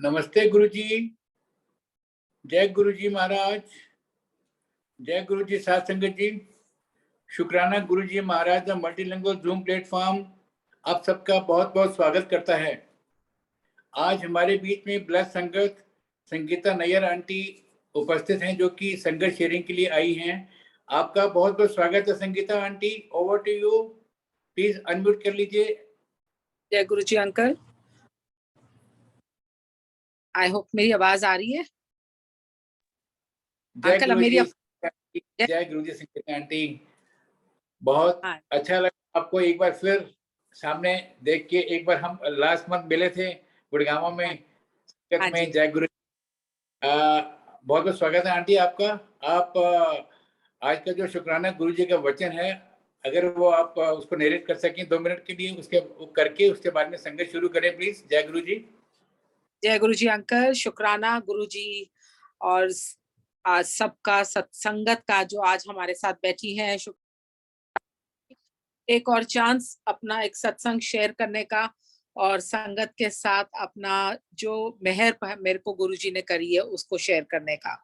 नमस्ते गुरुजी। जय गुरुजी महाराज। जय गुरुजी साध संगत जी। शुक्राना गुरुजी महाराज द मल्टीलिंगुअल जूम प्लेटफॉर्म आप सबका बहुत बहुत स्वागत करता है। आज हमारे बीच में ब्लस संगत संगीता नैयर आंटी उपस्थित हैं, जो कि संगत शेयरिंग के लिए आई हैं। आपका बहुत बहुत स्वागत है Sangeeta aunty. Over to you, please unmute कर लीजिए। जय गुरुजी अंकल, आई होप मेरी आवाज आ रही है। अंकल मेरी जय गुरुजी संगीता आंटी। बहुत अच्छा लगा आपको एक बार फिर सामने देख के। एक बार हम लास्ट मंथ मिले थे गुड़गांव में में। जय गुरु। बहुत बहुत स्वागत है आंटी आपका। आप आज का जो शुक्राना गुरु जी का वचन है, अगर वो आप उसको नरेट कर सकें 2 मिनट के लिए, उसके करके उसके बाद में संगत शुरू करें प्लीज। जय गुरु जी। जय गुरु जी अंकल, शुक्राना गुरु जी और आज सबका सत्संगत का जो आज हमारे साथ बैठी है। एक और चांस अपना एक सत्संग शेयर करने का और संगत के साथ अपना जो मेहर मेरे को गुरुजी ने करी है उसको शेयर करने का।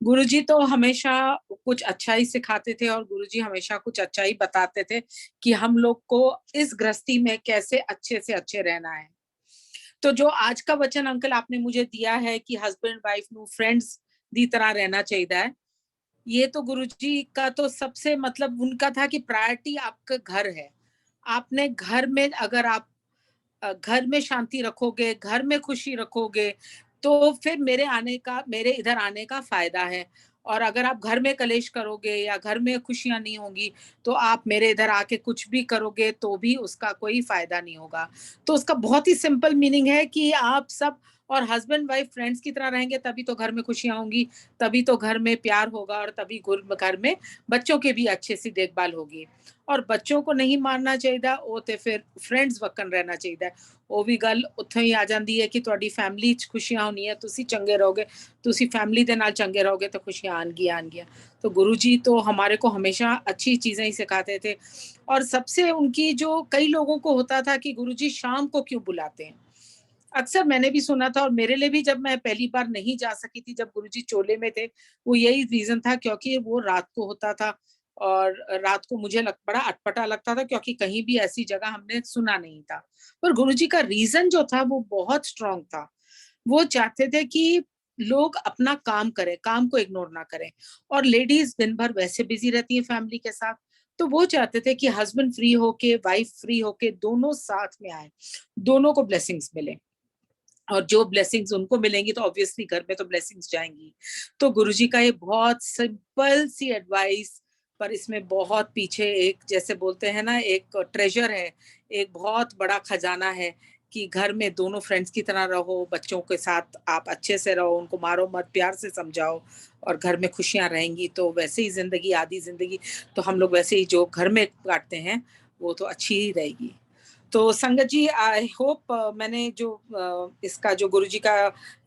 गुरुजी तो हमेशा कुछ अच्छा ही सिखाते थे और गुरुजी हमेशा कुछ अच्छा ही बताते थे कि हम लोग को इस गृहस्थी में कैसे अच्छे से अच्छे रहना है। तो जो आज का वचन अंकल आपने मुझे दिया है कि हस्बैंड वाइफ नु फ्रेंड्स दी तरह रहना चाहिए, ये तो गुरुजी का तो सबसे मतलब उनका था कि प्रायोरिटी आपका घर है। आपने घर में अगर आप घर में शांति रखोगे, घर में खुशी रखोगे, तो फिर मेरे इधर आने का फायदा है। और अगर आप घर में कलेश करोगे या घर में खुशियां नहीं होंगी, तो आप मेरे इधर आके कुछ भी करोगे तो भी उसका कोई फायदा नहीं होगा। तो उसका बहुत ही सिंपल मीनिंग है कि आप सब और हस्बैंड वाइफ फ्रेंड्स की तरह रहेंगे, तभी तो घर में खुशियां होंगी, तभी तो घर में प्यार होगा और तभी घर में बच्चों के भी अच्छे से देखभाल होगी। और बच्चों को नहीं मारना चाहिए, वो तो फिर फ्रेंड्स वकन रहना चाहिए। वो भी गल उत्थों ही आ जाती है कि तुहाडी फैमिली च खुशियां होनी है, तुसी चंगे रहोगे, तुसी फैमिली दे नाल चंगे रहोगे तो खुशियां आनगियां। तो गुरुजी तो हमारे को हमेशा अच्छी चीजें ही सिखाते थे। और सबसे उनकी जो कई लोगों को होता था कि गुरुजी शाम को क्यों बुलाते हैं। अक्सर मैंने भी सुना था और मेरे लिए भी जब मैं पहली बार नहीं जा सकी थी, जब गुरुजी चोले में थे, वो यही रीजन था क्योंकि वो रात को होता था और रात को मुझे बड़ा अटपटा लगता था क्योंकि कहीं भी ऐसी जगह हमने सुना नहीं था। पर गुरुजी का रीजन जो था वो बहुत स्ट्रांग था। वो चाहते थे कि लोग अपना काम करें, काम को इग्नोर ना करें। और लेडीज दिन भर वैसे बिजी रहती हैं फैमिली के साथ, तो वो चाहते थे कि हस्बैंड फ्री होके, वाइफ फ्री होके दोनों साथ में आए, दोनों को ब्लेसिंग्स मिले। और जो ब्लेसिंग्स उनको मिलेंगी तो ऑब्वियसली घर में तो ब्लेसिंग्स जाएंगी। तो गुरुजी का ये बहुत सिंपल सी एडवाइस, पर इसमें बहुत पीछे एक जैसे बोलते हैं ना, एक ट्रेजर है, एक बहुत बड़ा खजाना है कि घर में दोनों फ्रेंड्स की तरह रहो, बच्चों के साथ आप अच्छे से रहो, उनको मारो मत, प्यार से समझाओ और घर में खुशियां रहेंगी। तो वैसे ही जिंदगी, आधी जिंदगी तो हम लोग वैसे ही जो घर में काटते हैं वो तो अच्छी ही रहेगी। तो संगत जी, आई होप मैंने जो इसका जो गुरुजी का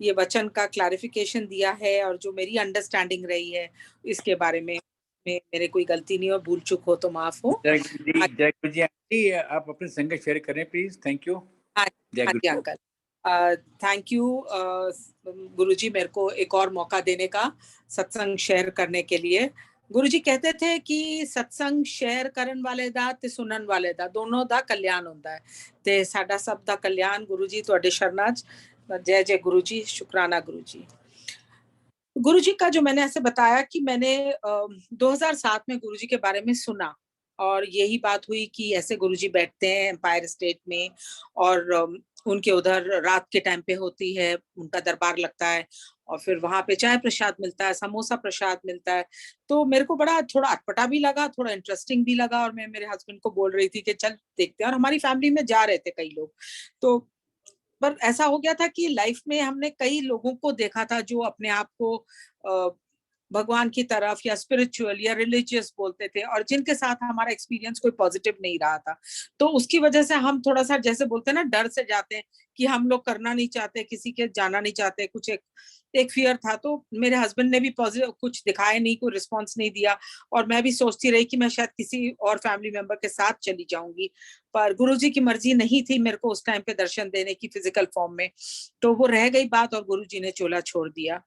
ये वचन का क्लैरिफिकेशन दिया है और जो मेरी अंडरस्टैंडिंग रही है इसके बारे में मेरे कोई गलती नहीं हो, भूल चूक हो तो माफ हो। जय गुरु जी आंटी, आप अपनी संगत शेयर करें प्लीज। Thank you. जय गुरु अंकल। थैंक यू गुरुजी, मेरे को एक और मौका देने का सत्संग शेयर करने के लिए। गुरुजी कहते थे कि सत्संग शेयर करन वाले दा ते सुनन वाले दा दोनों दा कल्याण होता है। ते साडा सब दा कल्याण गुरुजी तुहाडे शरणा च। जय जय गुरुजी, शुक्राना गुरुजी। गुरुजी का जो मैंने ऐसे बताया कि मैंने 2007 में गुरुजी के बारे में सुना और यही बात हुई कि ऐसे गुरुजी बैठते हैं एम्पायर स्टेट में और उनके उधर रात के टाइम पे होती है, उनका दरबार लगता है और फिर वहां पे चाय प्रसाद मिलता है, समोसा प्रसाद मिलता है। तो मेरे को बड़ा थोड़ा अटपटा भी लगा, थोड़ा इंटरेस्टिंग भी लगा और मैं मेरे हस्बैंड को बोल रही थी कि चल देखते हैं, और हमारी फैमिली में जा रहे थे कई लोग। तो पर ऐसा हो गया था कि लाइफ में हमने कई लोगों को देखा था जो अपने आप को भगवान की तरफ या स्पिरिचुअल या रिलीजियस बोलते थे और जिनके साथ हमारा एक्सपीरियंस कोई पॉजिटिव नहीं रहा था। तो उसकी वजह से हम थोड़ा सा जैसे बोलते हैं ना, डर से जाते हैं कि हम लोग करना नहीं चाहते, किसी के जाना नहीं चाहते, कुछ एक फियर था। तो मेरे हस्बैंड ने भी पॉजिटिव कुछ दिखाया नहीं, कोई रिस्पॉन्स नहीं दिया, और मैं भी सोचती रही कि मैं शायद किसी और फैमिली मेंबर के साथ चली जाऊंगी। पर गुरुजी की मर्जी नहीं थी मेरे को उस टाइम पे दर्शन देने की फिजिकल फॉर्म में, तो वो रह गई बात और गुरुजी ने चोला छोड़ दिया।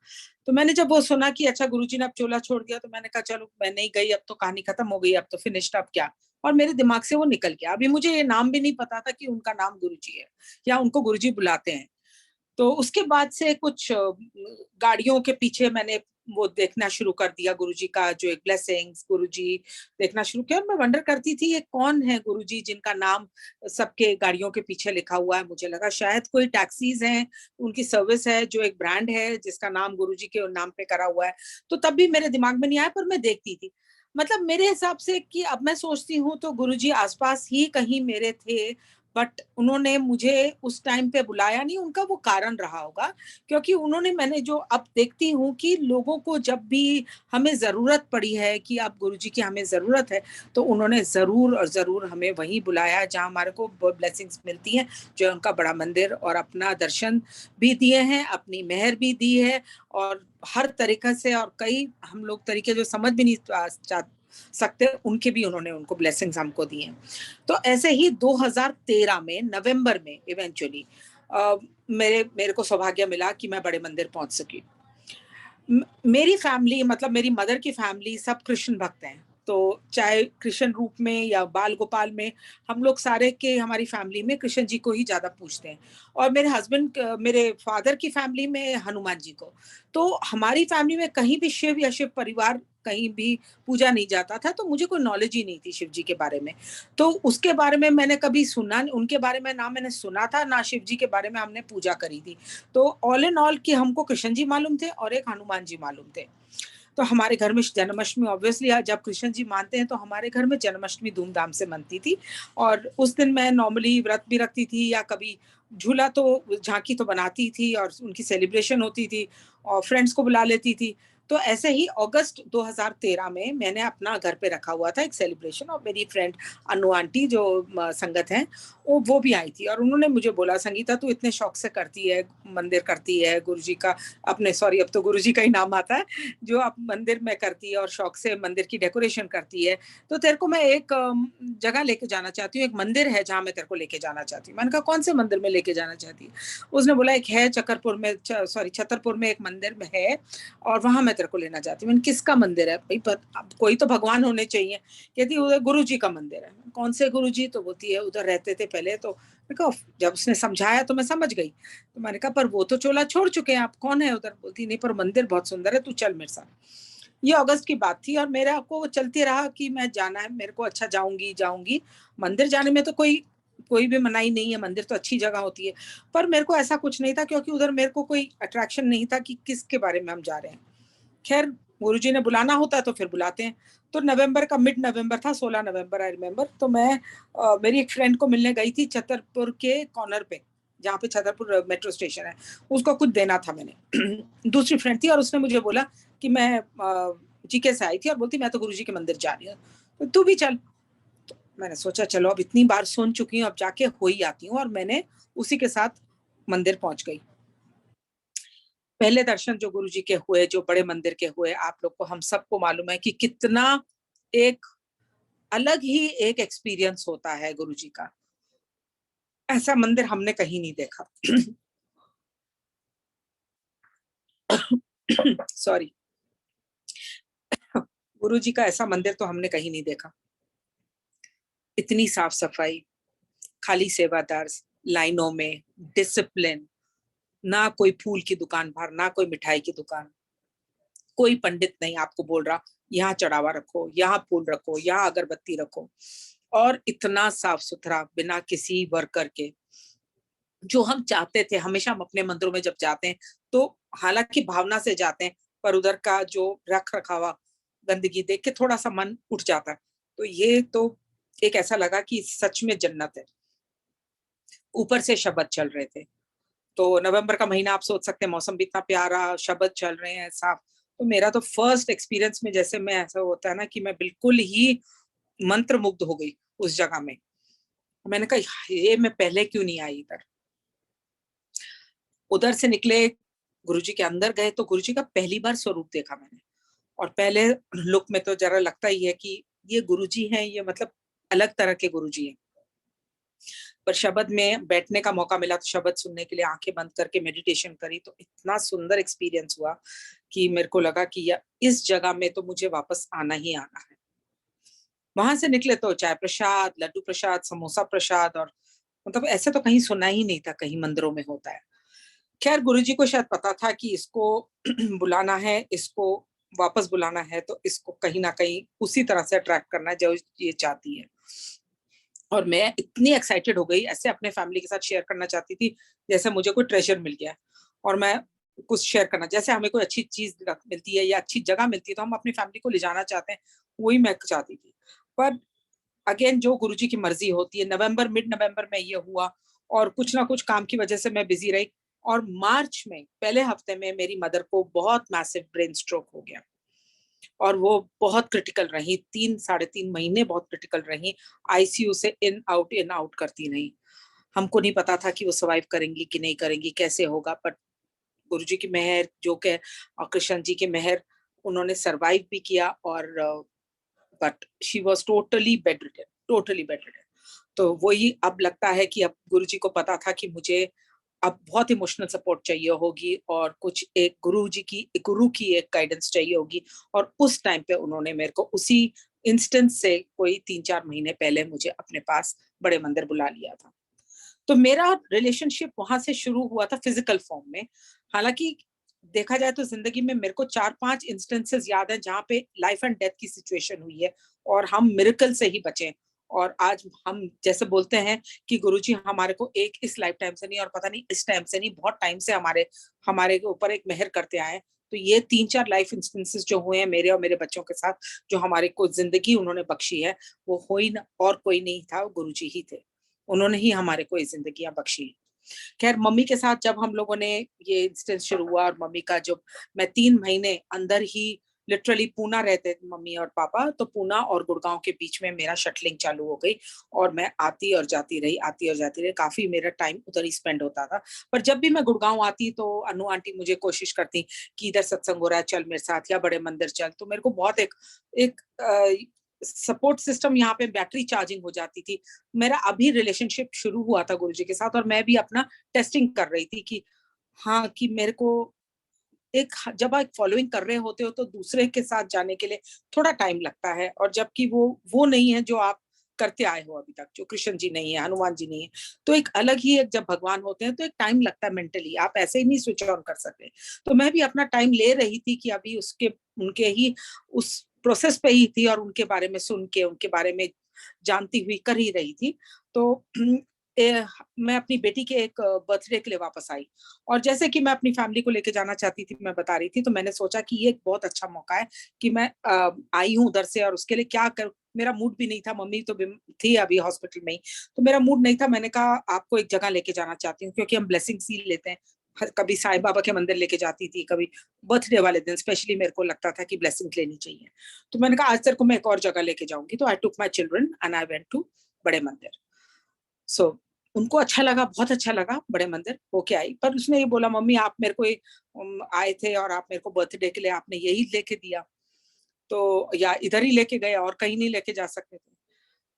तो मैंने जब वो सुना कि अच्छा गुरुजी ने अब चोला छोड़ दिया, तो मैंने कहा चलो मैं नहीं गई, अब तो कहानी खत्म हो गई, अब तो फिनिश्ड, अब क्या। और मेरे दिमाग से वो निकल गया। अभी मुझे ये नाम भी नहीं पता था कि उनका नाम गुरुजी है या उनको गुरुजी बुलाते हैं। तो उसके बाद से कुछ गाड़ियों के पीछे मैंने वो देखना शुरू कर दिया, गुरुजी का जो एक ब्लेसिंग्स, गुरुजी देखना शुरू किया। और मैं वंडर करती थी ये कौन है गुरुजी जिनका नाम सबके गाड़ियों के पीछे लिखा हुआ है। मुझे लगा शायद कोई टैक्सीज हैं, उनकी सर्विस है, जो एक ब्रांड है जिसका नाम गुरुजी के नाम पे करा हुआ है। तो तब भी मेरे दिमाग में नहीं आया, पर मैं देखती थी। मतलब मेरे हिसाब से कि अब मैं सोचती हूँ तो गुरुजी आसपास ही कहीं मेरे थे, बट उन्होंने मुझे उस टाइम पे बुलाया नहीं। उनका वो कारण रहा होगा, क्योंकि उन्होंने, मैंने जो अब देखती हूँ कि लोगों को जब भी हमें जरूरत पड़ी है कि अब गुरुजी की हमें जरूरत है, तो उन्होंने जरूर और जरूर हमें वहीं बुलाया जहाँ हमारे को ब्लेसिंग्स मिलती हैं, जो उनका बड़ा मंदिर, और अपना दर्शन भी दिए हैं, अपनी मेहर भी दी है, और हर तरीके से, और कई हम लोग तरीके जो समझ भी नहीं सकते, उनके भी उन्होंने उनको ब्लेसिंग्स हमको दिए हैं। तो ऐसे ही 2013 में नवंबर में इवेंचुअली मेरे मेरे को सौभाग्य मिला कि मैं बड़े मंदिर पहुंच सकी। मेरी फैमिली, मतलब मेरी मदर की फैमिली सब कृष्ण भक्त हैं। तो चाहे कृष्ण रूप में या बाल गोपाल में, हम लोग सारे के हमारी फैमिली में कृष्ण जी को ही ज्यादा पूजते हैं। और मेरे हस्बैंड, मेरे फादर की फैमिली में हनुमान जी को। तो हमारी फैमिली में कहीं भी शिव या शिव परिवार कहीं भी पूजा नहीं जाता था, तो मुझे कोई नॉलेज ही नहीं थी शिव जी के बारे में। तो उसके बारे में मैंने कभी सुना, उनके बारे में ना मैंने सुना था, ना शिव जी के बारे में हमने पूजा करी थी। तो ऑल इन ऑल कि हमको कृष्ण जी मालूम थे और एक हनुमान जी मालूम थे। तो हमारे घर में जन्माष्टमी, ऑब्वियसली जब कृष्ण जी मानते हैं तो हमारे घर में जन्माष्टमी धूमधाम से मनती थी। और उस दिन मैं नॉर्मली व्रत भी रखती थी, या कभी झूला तो, झांकी तो बनाती थी, और उनकी सेलिब्रेशन होती थी, और फ्रेंड्स को बुला लेती थी। तो ऐसे ही अगस्त 2013 में मैंने अपना घर पे रखा हुआ था एक सेलिब्रेशन, और मेरी फ्रेंड अनु आंटी जो संगत हैं, वो भी आई थी। और उन्होंने मुझे बोला, संगीता तू इतने शौक से करती है, मंदिर करती है गुरुजी का, अपने सॉरी अब तो गुरुजी का ही नाम आता है, जो आप मंदिर में करती है और शौक से मंदिर की डेकोरेशन करती है, तो तेरे को मैं एक जगह लेके जाना चाहती हूँ, एक मंदिर है जहाँ मैं तेरे को लेके जाना चाहती हूँ। मैंने कहा कौन से मंदिर में लेके जाना चाहती है? उसने बोला एक है चकरपुर में, सॉरी छतरपुर में एक मंदिर में है, और वहां मैं तेरे को लेना चाहती हूँ। मैंने किसका मंदिर है भाई, अब कोई तो भगवान होने चाहिए। कहती उधर गुरु जी का मंदिर है। कौन से गुरु जी? तो बोलती है उधर रहते थे पहले। तो मैं कहा, जब उसने समझाया तो मैं समझ गई। तो मैंने कहा पर वो तो चोला छोड़ चुके हैं, आप कौन है उधर? बोलती नहीं, पर मंदिर बहुत सुंदर है, तू चल मेरे साथ। ये अगस्त की बात थी, और मेरा को चलती रहा कि मैं जाना है मेरे को, अच्छा जाऊंगी जाऊंगी। मंदिर जाने में तो कोई कोई भी मनाही नहीं है, मंदिर तो अच्छी जगह होती है। पर मेरे को ऐसा कुछ नहीं था, क्योंकि उधर मेरे को कोई अट्रैक्शन नहीं था कि किसके बारे में हम जा रहे हैं। खैर, गुरुजी ने बुलाना होता है तो फिर बुलाते हैं। तो नवंबर का मिड नवंबर था, 16 नवंबर आई रिमेम्बर। तो मैं मेरी एक फ्रेंड को मिलने गई थी छतरपुर के कॉर्नर पे, जहाँ पे छतरपुर मेट्रो स्टेशन है। उसको कुछ देना था मैंने दूसरी फ्रेंड थी, और उसने मुझे बोला कि मैं जीके से आई थी, और बोलती मैं तो गुरुजी के मंदिर जा रही हूँ, तो तू भी चल। तो मैंने सोचा चलो, अब इतनी बार सुन चुकी हूँ, अब जाके हो ही आती हूँ। और मैंने उसी के साथ मंदिर पहुंच गई। पहले दर्शन जो गुरुजी के हुए, जो बड़े मंदिर के हुए, आप लोग को, हम सबको मालूम है कि कितना एक अलग ही एक एक्सपीरियंस होता है गुरुजी का। ऐसा मंदिर हमने कहीं नहीं देखा सॉरी, गुरुजी का ऐसा मंदिर तो हमने कहीं नहीं देखा। इतनी साफ सफाई, खाली सेवादार, लाइनों में, डिसिप्लिन, ना कोई फूल की दुकान बाहर, ना कोई मिठाई की दुकान, कोई पंडित नहीं आपको बोल रहा यहाँ चढ़ावा रखो, यहाँ फूल रखो, यहाँ अगरबत्ती रखो। और इतना साफ सुथरा, बिना किसी वर्कर के। जो हम चाहते थे, हमेशा हम अपने मंदिरों में जब जाते हैं तो हालांकि भावना से जाते हैं, पर उधर का जो रख रखावा, गंदगी देख के थोड़ा सा मन उठ जाता है। तो ये तो एक ऐसा लगा कि सच में जन्नत है। ऊपर से शब्द चल रहे थे। तो नवंबर का महीना, आप सोच सकते हैं मौसम भी इतना प्यारा, शब्द चल रहे हैं साफ। तो मेरा तो फर्स्ट एक्सपीरियंस में, जैसे मैं, ऐसा होता है ना कि मैं बिल्कुल ही मंत्र मुग्ध हो गई उस जगह में। मैंने कहा ये मैं पहले क्यों नहीं आई इधर। उधर से निकले, गुरुजी के अंदर गए तो गुरुजी का पहली बार स्वरूप देखा मैंने। और पहले लुक में तो जरा लगता ही है कि ये गुरुजी हैं, ये मतलब अलग तरह के गुरुजी हैं। पर शब्द में बैठने का मौका मिला तो शब्द सुनने के लिए आंखें बंद करके मेडिटेशन करी तो इतना सुंदर एक्सपीरियंस हुआ कि मेरे को लगा कि इस जगह में तो मुझे वापस आना ही आना है। वहां से निकले तो चाय प्रसाद, लड्डू प्रसाद, समोसा प्रसाद, और मतलब ऐसे तो कहीं सुना ही नहीं था कहीं मंदिरों में होता है। खैर गुरुजी को शायद पता था कि इसको बुलाना है, इसको वापस बुलाना है, तो इसको कहीं ना कहीं उसी तरह से अट्रैक्ट करना है जो ये चाहती है। और मैं इतनी एक्साइटेड हो गई, ऐसे अपने फैमिली के साथ शेयर करना चाहती थी जैसे मुझे कोई ट्रेजर मिल गया और मैं कुछ शेयर करना, जैसे हमें कोई अच्छी चीज मिलती है या अच्छी जगह मिलती है तो हम अपनी फैमिली को ले जाना चाहते हैं, वही मैं चाहती थी। पर अगेन जो गुरुजी की मर्जी होती है, मिड नवंबर में ये हुआ और कुछ ना कुछ काम की वजह से मैं बिजी रही। और मार्च में पहले हफ्ते में मेरी मदर को बहुत मैसिव ब्रेन स्ट्रोक हो गया और वो बहुत क्रिटिकल रही, 3 साढ़े 3 महीने बहुत क्रिटिकल रही, आईसीयू से इन आउट करती रही। हमको नहीं पता था कि वो सर्वाइव करेंगी कि नहीं करेंगी, कैसे होगा, पर गुरुजी की मेहर जो के और कृष्ण जी की मेहर, उन्होंने सर्वाइव भी किया। और but she was totally bed ridden. तो वही अब लगता है कि अब गुरुजी को पता था कि मुझे अब बहुत इमोशनल सपोर्ट चाहिए होगी और कुछ एक गुरु की एक गाइडेंस चाहिए होगी। और उस टाइम पे उन्होंने मेरे को उसी इंस्टेंस से कोई 3-4 महीने पहले मुझे अपने पास बड़े मंदिर बुला लिया था। तो मेरा रिलेशनशिप वहां से शुरू हुआ था फिजिकल फॉर्म में। हालांकि देखा जाए तो जिंदगी में मेरे को 4-5 इंस्टेंसेस याद है जहाँ पे लाइफ एंड डेथ की सिचुएशन हुई है और हम मिरेकल से ही बचे। और आज हम जैसे बोलते हैं कि गुरुजी हमारे को एक इस लाइफ टाइम से नहीं और पता नहीं इस टाइम से नहीं, बहुत टाइम से हमारे ऊपर एक मेहर करते आए। तो ये 3-4 लाइफ इंस्टेंसेस जो हुए हैं मेरे और मेरे बच्चों के साथ, जो हमारे को जिंदगी उन्होंने बख्शी है, वो हुई ना और कोई नहीं था, गुरुजी ही थे। उन्होंने ही हमारे को ये जिंदगियां बख्शी। खैर मम्मी के साथ जब हम लोगों ने ये इंसिडेंट शुरू हुआ और मम्मी का जो मैं 3 महीने अंदर ही लिटरली पूना रहते थे मम्मी और पापा, तो पूना और गुड़गांव के बीच में मेरा शटलिंग चालू हो गई और मैं आती और जाती रही, काफी मेरा टाइम उधर ही स्पेंड होता था। पर जब भी मैं गुड़गांव आती तो अनु आंटी मुझे कोशिश करती कि इधर सत्संग हो रहा है, चल मेरे साथ, या बड़े मंदिर चल। तो मेरे को बहुत एक सपोर्ट सिस्टम, यहाँ पे बैटरी चार्जिंग हो जाती थी। मेरा अभी रिलेशनशिप शुरू हुआ था गुरुजी के साथ और मैं भी अपना टेस्टिंग कर रही थी कि हाँ, कि मेरे को जब आप फॉलोइंग कर रहे होते हो तो दूसरे के साथ जाने के लिए थोड़ा टाइम लगता है, और जबकि वो नहीं है जो आप करते आए हो अभी तक, जो कृष्ण जी नहीं है, हनुमान जी नहीं है, तो एक अलग ही एक जब भगवान होते हैं तो एक टाइम लगता है मेंटली, आप ऐसे ही नहीं स्विच ऑन कर सकते। तो मैं भी अपना टाइम ले रही थी कि अभी उनके ही उस प्रोसेस पे ही थी और उनके बारे में सुन के, उनके बारे में जानती हुई कर ही रही थी। तो मैं अपनी बेटी के एक बर्थडे के लिए वापस आई और जैसे कि मैं अपनी फैमिली को लेके जाना चाहती थी, मैं बता रही थी, तो मैंने सोचा कि ये एक बहुत अच्छा मौका है कि मैं आई हूँ उधर से और उसके लिए क्या कर। मेरा मूड भी नहीं था, मम्मी तो थी अभी हॉस्पिटल में ही, तो मेरा मूड नहीं था। मैंने कहा आपको एक जगह लेके जाना चाहती हूँ क्योंकि हम ब्लेसिंग सील लेते हैं, कभी साईं बाबा के मंदिर लेके जाती थी, कभी बर्थडे वाले दिन स्पेशली मेरे को लगता था कि ब्लेसिंग लेनी चाहिए। तो मैंने कहा आज तेरे को मैं एक और जगह लेके जाऊंगी। तो I took my children and I went to बड़े मंदिर। सो उनको अच्छा लगा, बहुत अच्छा लगा, बड़े मंदिर होके आई। पर उसने ये बोला मम्मी आप मेरे को आए थे और आप मेरे को बर्थडे के लिए आपने यही लेके दिया, तो या इधर ही लेके गए और कहीं नहीं लेके जा सकते थे।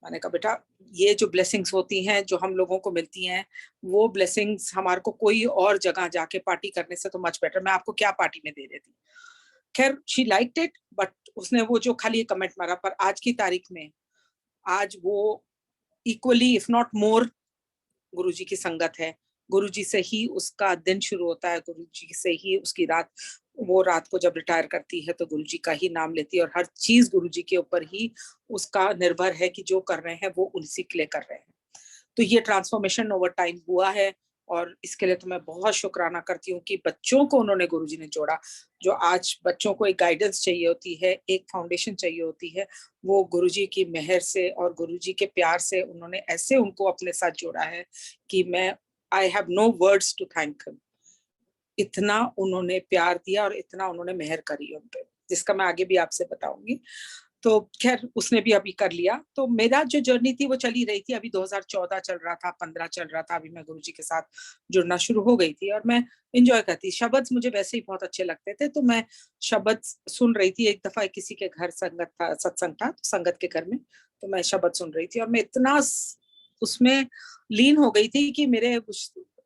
मैंने कहा बेटा ये जो ब्लेसिंग्स होती हैं जो हम लोगों को मिलती हैं, वो ब्लेसिंग्स हमारे को कोई और जगह जाके पार्टी करने से तो मच बेटर, मैं आपको क्या पार्टी में दे देती। खैर शी लाइक्ड इट, बट उसने वो जो खाली कमेंट मारा। पर आज की तारीख में आज वो इक्वली इफ नॉट मोर गुरुजी की संगत है। गुरुजी से ही उसका दिन शुरू होता है, गुरुजी से ही उसकी रात, वो रात को जब रिटायर करती है तो गुरुजी का ही नाम लेती है और हर चीज गुरुजी के ऊपर ही उसका निर्भर है कि जो कर रहे हैं वो उसी के लिए कर रहे हैं। तो ये ट्रांसफॉर्मेशन ओवर टाइम हुआ है और इसके लिए तो मैं बहुत शुक्राना करती हूँ कि बच्चों को उन्होंने गुरुजी ने जोड़ा। जो आज बच्चों को एक गाइडेंस चाहिए होती है, एक फाउंडेशन चाहिए होती है, वो गुरुजी की मेहर से और गुरुजी के प्यार से उन्होंने ऐसे उनको अपने साथ जोड़ा है कि मैं I have no words to thank him. इतना उन्होंने प्यार दिया और इतना उन्होंने मेहर करी उन पे, जिसका मैं आगे भी आपसे बताऊंगी। तो खैर उसने भी अभी कर लिया। तो मेरा जो जर्नी थी वो चली रही थी, अभी 2014 चल रहा था, 15 चल रहा था, अभी मैं गुरुजी के साथ जुड़ना शुरू हो गई थी और मैं इंजॉय करती। शब्द मुझे वैसे ही बहुत अच्छे लगते थे, तो मैं शब्द सुन रही थी। एक दफा किसी के घर संगत था, सत्संग था, तो संगत के घर में तो मैं शब्द सुन रही थी और मैं इतना उसमें लीन हो गई थी कि मेरे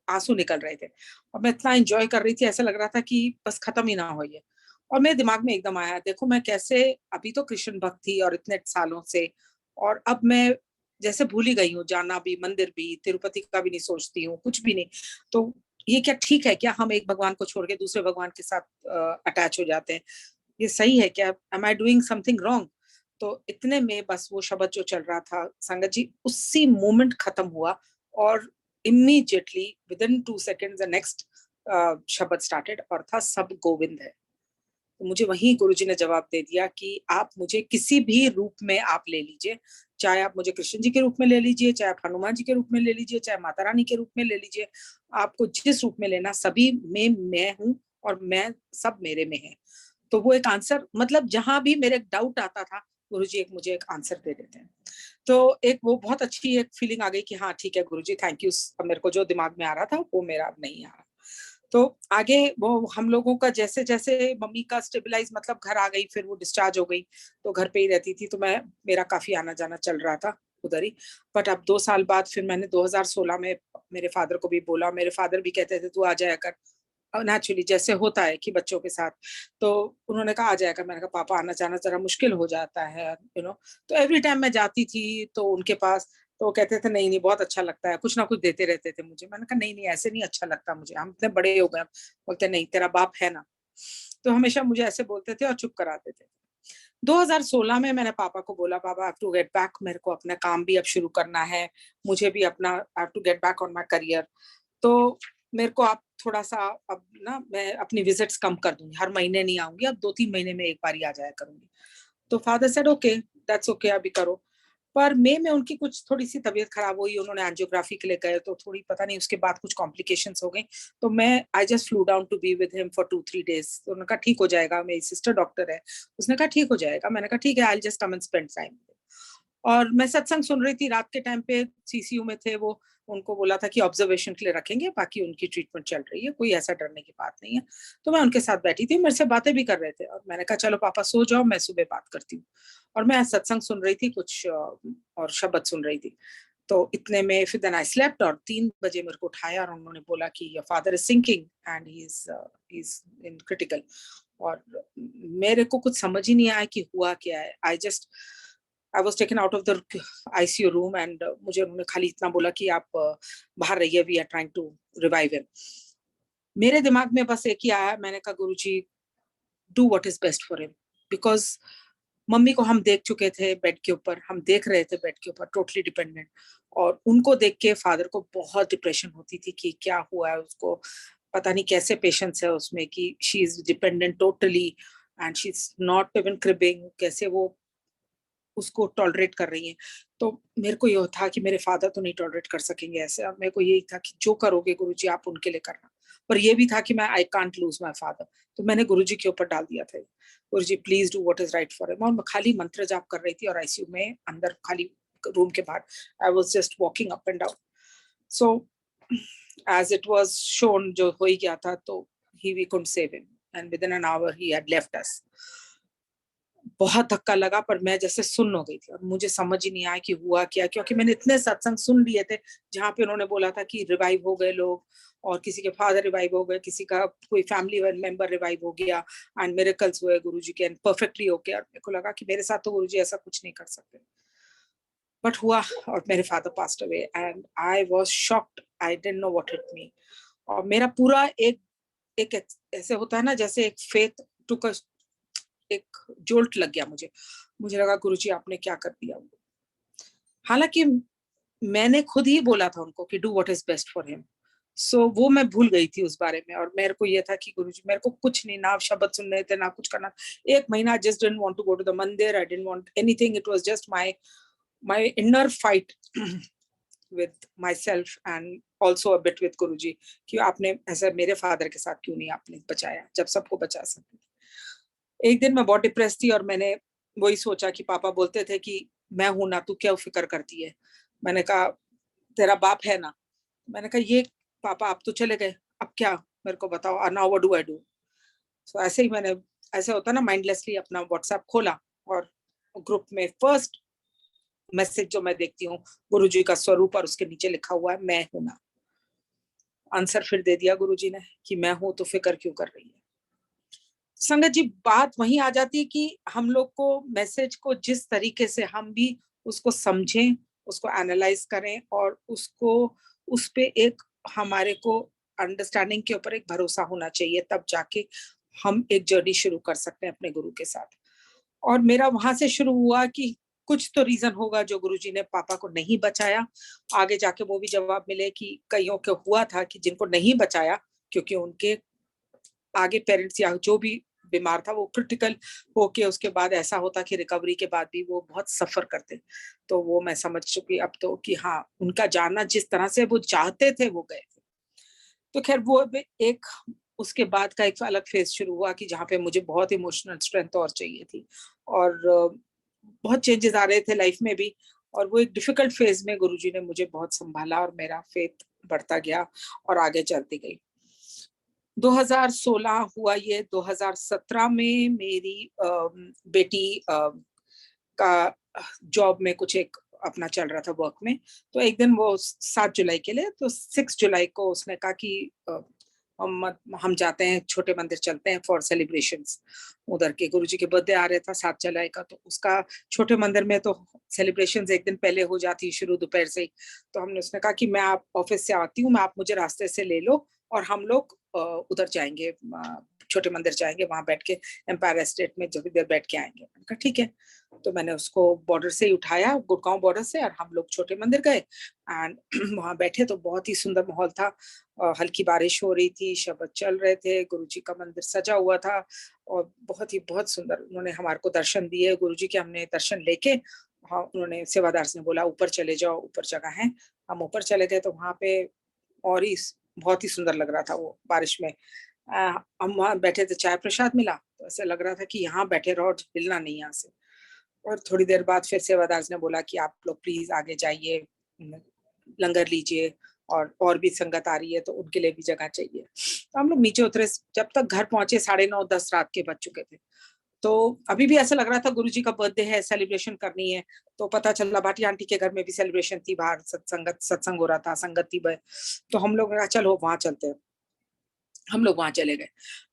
आंसू निकल रहे थे और मैं इतना एंजॉय कर रही थी, ऐसा लग रहा था कि बस खत्म ही ना हो ये। और मेरे दिमाग में एकदम आया, देखो मैं कैसे अभी तो कृष्ण भक्त थी और इतने सालों से, और अब मैं जैसे भूल ही गई हूँ, जाना भी, मंदिर भी, तिरुपति का भी नहीं सोचती हूँ, कुछ भी नहीं। तो ये क्या ठीक है क्या, हम एक भगवान को छोड़ के दूसरे भगवान के साथ अटैच हो जाते हैं? ये सही है क्या? Am I doing something wrong? तो इतने में बस वो शब्द जो चल रहा था संगत जी, उसी मोमेंट खत्म हुआ और immediately with in 2 seconds the next शब्द स्टार्टेड और था सब गोविंद है। तो मुझे वहीं गुरुजी ने जवाब दे दिया कि आप मुझे किसी भी रूप में आप ले लीजिए, चाहे आप मुझे कृष्ण जी के रूप में ले लीजिए, चाहे आप हनुमान जी के रूप में ले लीजिए, चाहे माता रानी के रूप में ले लीजिए, आपको जिस रूप में लेना, सभी में मैं हूँ और मैं सब मेरे में है। तो वो एक आंसर, मतलब जहां भी मेरे डाउट आता था, गुरुजी एक मुझे एक आंसर दे देते हैं। तो एक वो बहुत अच्छी एक फीलिंग आ गई कि हाँ ठीक है गुरुजी, थैंक यू। अब मेरे को जो दिमाग में आ रहा था वो मेरा अब नहीं आ रहा। तो आगे वो हम लोगों का जैसे जैसे मम्मी का स्टेबलाइज, मतलब घर आ गई, फिर वो डिस्चार्ज हो गई, तो घर पे ही रहती थी, तो मैं मेरा काफी आना जाना चल रहा था उधर ही। बट अब 2 साल बाद फिर मैंने 2016 में मेरे फादर को भी बोला, मेरे फादर भी कहते थे तू आ जाया कर, नेचुरली जैसे होता है कि बच्चों के साथ। तो उन्होंने कहा आ जाएगा, मैंने कहा पापा आना जाना जरा मुश्किल हो जाता है, तो एवरी टाइम मैं जाती थी तो उनके पास, तो वो कहते थे नहीं नहीं बहुत अच्छा लगता है, कुछ ना कुछ देते रहते थे मुझे। मैंने कहा नहीं नहीं ऐसे नहीं अच्छा लगता मुझे, हम इतने बड़े हो गए। बोलते नहीं तेरा बाप है ना। तो हमेशा मुझे ऐसे बोलते थे और चुप कराते थे। 2016 में मैंने पापा को बोला पापा I have to get back, मेरे को अपना काम भी अब शुरू करना है, मुझे भी अपना I have to get back on my career. तो मेरे को आप थोड़ा सा, अब ना मैं अपनी विजिट्स कम कर दूंगी, हर महीने नहीं आऊंगी, अब 2-3 महीने में एक बार ही आ जाया करूंगी। तो father said okay, that's okay, अभी करो। पर मई में उनकी कुछ थोड़ी सी तबीयत खराब हुई, उन्होंने एंजियोग्राफी के लिए गए, तो थोड़ी पता नहीं उसके बाद कुछ कॉम्प्लिकेशंस हो गई। तो मैं I just flew down to be with him for 2-3 days। तो उन्होंने कहा ठीक हो जाएगा, मेरी सिस्टर डॉक्टर है, उसने कहा ठीक हो जाएगा। मैंने कहा ठीक है, I just come and spend time. और मैं सत्संग सुन रही थी रात के टाइम पे, सीसीयू में थे वो, उनको बोला था कि ऑब्जर्वेशन के लिए रखेंगे, बाकी उनकी ट्रीटमेंट चल रही है, कोई ऐसा डरने की बात नहीं है। तो मैं उनके साथ बैठी थी, मेरे से बातें भी कर रहे थे और मैंने कहा चलो पापा सो जाओ, मैं सुबह बात करती हूँ। और मैं सत्संग सुन रही थी कुछ और शब्द सुन रही थी। तो इतने में फिर देन आई स्लेप्ट और 3 बजे मेरे को उठाया और उन्होंने बोला कि your father is sinking and he is in critical. और मेरे को कुछ समझ ही नहीं आया कि हुआ क्या है। I was taken out of the ICU room and मुझे उन्होंने खाली इतना बोला कि आप बाहर रहिए, we are trying to revive him. मेरे दिमाग में बस एक ही आया, मैंने कहा Guruji do what is best for him, because मम्मी को हम देख चुके थे बेड के ऊपर, हम देख रहे थे बेड के ऊपर टोटली डिपेंडेंट, और उनको देख के फादर को बहुत डिप्रेशन होती थी कि क्या हुआ है उसको, पता नहीं कैसे पेशेंस है उसमें कि she is dependent totally and she is not even cribbing, कैसे वो उसको टॉलरेट कर रही हैं। तो मेरे को ये था कि मेरे फादर तो नहीं टॉलरेट कर सकेंगे ऐसे, और मेरे को यही था कि जो करोगे गुरुजी आप उनके लिए करना। पर ये भी था कि मैं I can't lose my father. तो मैंने गुरुजी के ऊपर डाल दिया था, Guruji please do what is right for him. और मैं खाली मंत्र जाप कर रही थी और आईसीयू में अंदर खाली रूम के बाहर I was just walking up and down. So as it was shown, जो हो ही गया था, तो ही we couldn't save him and within an hour he had left us. बहुत धक्का लगा, पर मैं जैसे सुन्न हो गई थी और मुझे समझ ही नहीं आया कि हुआ क्या, क्योंकि मैंने इतने सत्संग सुन लिए थे जहाँ पे उन्होंने बोला था कि रिवाइव हो गए लोग, और किसी के फादर रिवाइव हो गए, किसी का कोई फैमिली मेंबर रिवाइव हो गया एंड मिरेकल्स हुए गुरुजी के एंड परफेक्टली हो गया। मेरे को लगा कि मेरे साथ तो गुरुजी ऐसा कुछ नहीं कर सकते, बट हुआ और मेरे father passed away and I was shocked, I didn't know what hit me. और मेरा पूरा एक एक ऐसे होता है ना, जैसे एक फेथ टुक, एक जोल्ट लग गया मुझे। मुझे लगा गुरुजी आपने क्या कर दिया। हालांकि मैंने खुद ही बोला था उनको कि do what is best for him. So वो मैं भूल गई थी उस बारे में, और मेरे को ये था कि गुरुजी मेरे को कुछ नहीं, ना शब्द सुनने थे ना कुछ करना। 1 महीना just didn't want to go to the mandir, I didn't want anything, it was just my inner fight with myself and also a bit with Guruji कि आपने ऐसा मेरे फादर के साथ क्यों नहीं आपने बचाया जब सबको बचा सकते। एक दिन मैं बहुत डिप्रेस थी और मैंने वही सोचा कि पापा बोलते थे कि मैं हूं ना, तू क्या फिक्र करती है। मैंने कहा तेरा बाप है ना। मैंने कहा ये पापा आप तो चले गए, अब क्या मेरे को बताओ, now what do I do. So ऐसे ही मैंने, ऐसे होता ना, माइंडलेसली अपना व्हाट्सएप खोला और ग्रुप में फर्स्ट मैसेज जो मैं देखती हूँ, गुरुजी का स्वरूप और उसके नीचे लिखा हुआ है मैं हूं ना। आंसर फिर दे दिया गुरुजी ने कि मैं हूं तो फिक्र क्यों कर रही है। संगत जी, बात वहीं आ जाती है कि हम लोग को मैसेज को जिस तरीके से हम भी उसको समझें, उसको एनालाइज करें और उसको, उस पे एक हमारे को अंडरस्टैंडिंग के ऊपर एक भरोसा होना चाहिए, तब जाके हम एक जर्नी शुरू कर सकते हैं अपने गुरु के साथ। और मेरा वहां से शुरू हुआ कि कुछ तो रीजन होगा जो गुरुजी ने पापा को नहीं बचाया। आगे जाके वो भी जवाब मिले कि कईयों को हुआ था कि जिनको नहीं बचाया, क्योंकि उनके आगे पेरेंट्स या जो भी बीमार था वो क्रिटिकल होके उसके बाद ऐसा होता कि रिकवरी के बाद भी वो बहुत सफर करते। तो वो मैं समझ चुकी अब तो कि हाँ, उनका जाना जिस तरह से वो चाहते थे वो गए थे। तो खैर वो एक, उसके बाद का एक अलग फेज शुरू हुआ कि जहाँ पे मुझे बहुत इमोशनल स्ट्रेंथ और चाहिए थी और बहुत चेंजेस आ रहे थे लाइफ में भी। और वो एक डिफिकल्ट फेज में गुरुजी ने मुझे बहुत संभाला और मेरा फेथ बढ़ता गया और आगे चलती गई। 2016 हुआ ये, 2017 में मेरी बेटी का जॉब में कुछ एक अपना चल रहा था वर्क में। तो एक दिन वो 7 जुलाई के लिए, तो 6 जुलाई को उसने कहा कि हम जाते हैं छोटे मंदिर, चलते हैं फॉर सेलिब्रेशंस। उधर के गुरुजी के बर्थडे आ रहा था 7 जुलाई का, तो उसका छोटे मंदिर में तो सेलिब्रेशंस एक दिन पहले हो जाती है शुरू दोपहर से ही। तो हमने, उसने कहा कि मैं आप ऑफिस से आती हूँ, मैं आप मुझे रास्ते से ले लो और हम लोग उधर जाएंगे, छोटे मंदिर जाएंगे, वहां बैठ के एम्पायर एस्टेट में जो भी देर बैठ के आएंगे। मैंने कहा ठीक है। तो मैंने उसको बॉर्डर से ही उठाया, गुड़गांव बॉर्डर से, और हम लोग छोटे मंदिर गए एंड वहां बैठे तो बहुत ही सुंदर माहौल था। हल्की बारिश हो रही थी, शब्द चल रहे थे, गुरुजी का मंदिर सजा हुआ था और बहुत सुंदर उन्होंने हमारे को दर्शन दिए। गुरुजी के हमने दर्शन लेके, हाँ, उन्होंने सेवादार ने बोला ऊपर चले जाओ, ऊपर जगह है। हम ऊपर चले गए तो वहां पे और ही बहुत ही सुंदर लग रहा था वो बारिश में। हम वहां बैठे थे, चाय प्रसाद मिला तो ऐसा लग रहा था कि यहाँ बैठे रहो, हिलना नहीं यहाँ से। और थोड़ी देर बाद फिर सेवादार ने बोला कि आप लोग प्लीज आगे जाइए, लंगर लीजिए, और भी संगत आ रही है तो उनके लिए भी जगह चाहिए। तो हम लोग नीचे उतरे, जब तक घर पहुंचे 9:30-10 रात के बज चुके थे। तो अभी भी ऐसा लग रहा था गुरुजी का बर्थडे है, सेलिब्रेशन करनी है। तो पता चला भाटी आंटी के घर में भी सेलिब्रेशन थी, बाहर सत्संग हो रहा था, संगत थी। तो हम लोग कहा चलो वहां चलते हैं। हम लोग वहां चले गए।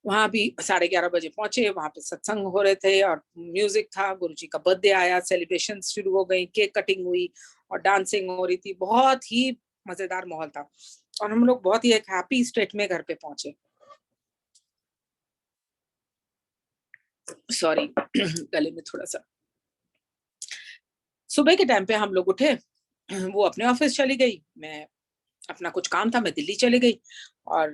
वहां भी 11:30 बजे पहुंचे, वहां पे सत्संग हो रहे थे और म्यूजिक था। गुरुजी का बर्थडे आया, सेलिब्रेशन शुरू हो गई, केक कटिंग हुई और डांसिंग हो रही थी। बहुत ही मजेदार माहौल था और हम लोग बहुत ही एक हैप्पी स्टेट में घर पे पहुंचे। सॉरी गले में थोड़ा सा। सुबह के टाइम पे हम लोग उठे, वो अपने ऑफिस चली गई, मैं अपना कुछ काम था, मैं दिल्ली चली गई। और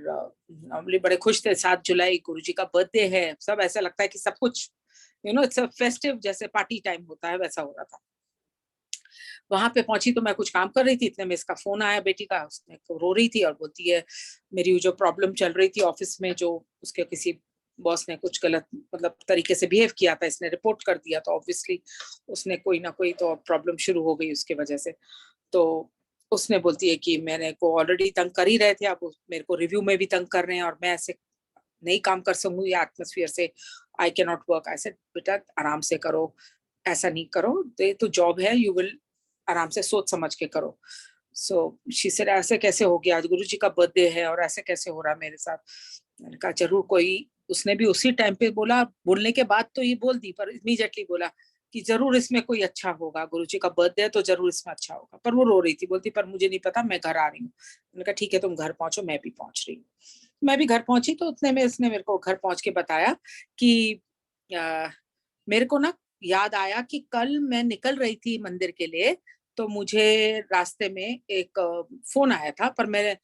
नॉर्मली बड़े खुश थे, 7 जुलाई गुरुजी का बर्थडे है, सब ऐसा लगता है कि सब कुछ इट्स अ फेस्टिव, जैसे पार्टी टाइम होता है वैसा हो रहा था। वहां पे पहुंची तो मैं कुछ काम कर रही थी, इतने में इसका फोन आया बेटी का। उसने तो रो रही थी और बोलती है मेरी जो प्रॉब्लम चल रही थी ऑफिस में, जो उसके किसी बॉस ने कुछ गलत मतलब तरीके से बिहेव किया था, इसने रिपोर्ट कर दिया, तो ऑब्वियसली उसने कोई ना कोई तो प्रॉब्लम शुरू हो गई उसके वजह से। तो उसने बोलती है कि मैंने को ऑलरेडी तंग कर ही रहे थे, अब मेरे को रिव्यू में भी तंग कर रहे हैं और मैं ऐसे नहीं काम कर सकूंगी एटमोसफियर से, आई कैन नॉट वर्क। ऐसे बेटा आराम से करो, ऐसा नहीं करो, ये तो जॉब है, यू विल आराम से सोच समझ के करो। सो शी सेड ऐसे कैसे हो गया, आज गुरुजी का बर्थडे है और ऐसे कैसे हो रहा मेरे साथ। मैंने कहा जरूर कोई, उसने भी उसी टाइम पे बोला, बोलने के बाद तो ये बोल दी, पर इमीडिएटली बोला कि जरूर इसमें कोई अच्छा होगा, गुरुजी का बर्थडे है तो जरूर इसमें अच्छा होगा। पर वो रो रही थी, बोलती पर मुझे नहीं पता, मैं घर आ रही हूँ। मैंने कहा ठीक है तुम घर पहुंचो, मैं भी पहुंच रही हूँ। मैं भी घर पहुंची तो उतने में इसने मेरे को घर पहुंच के बताया कि मेरे को ना याद आया कि कल मैं निकल रही थी मंदिर के लिए, तो मुझे रास्ते में एक फोन आया था, पर मैं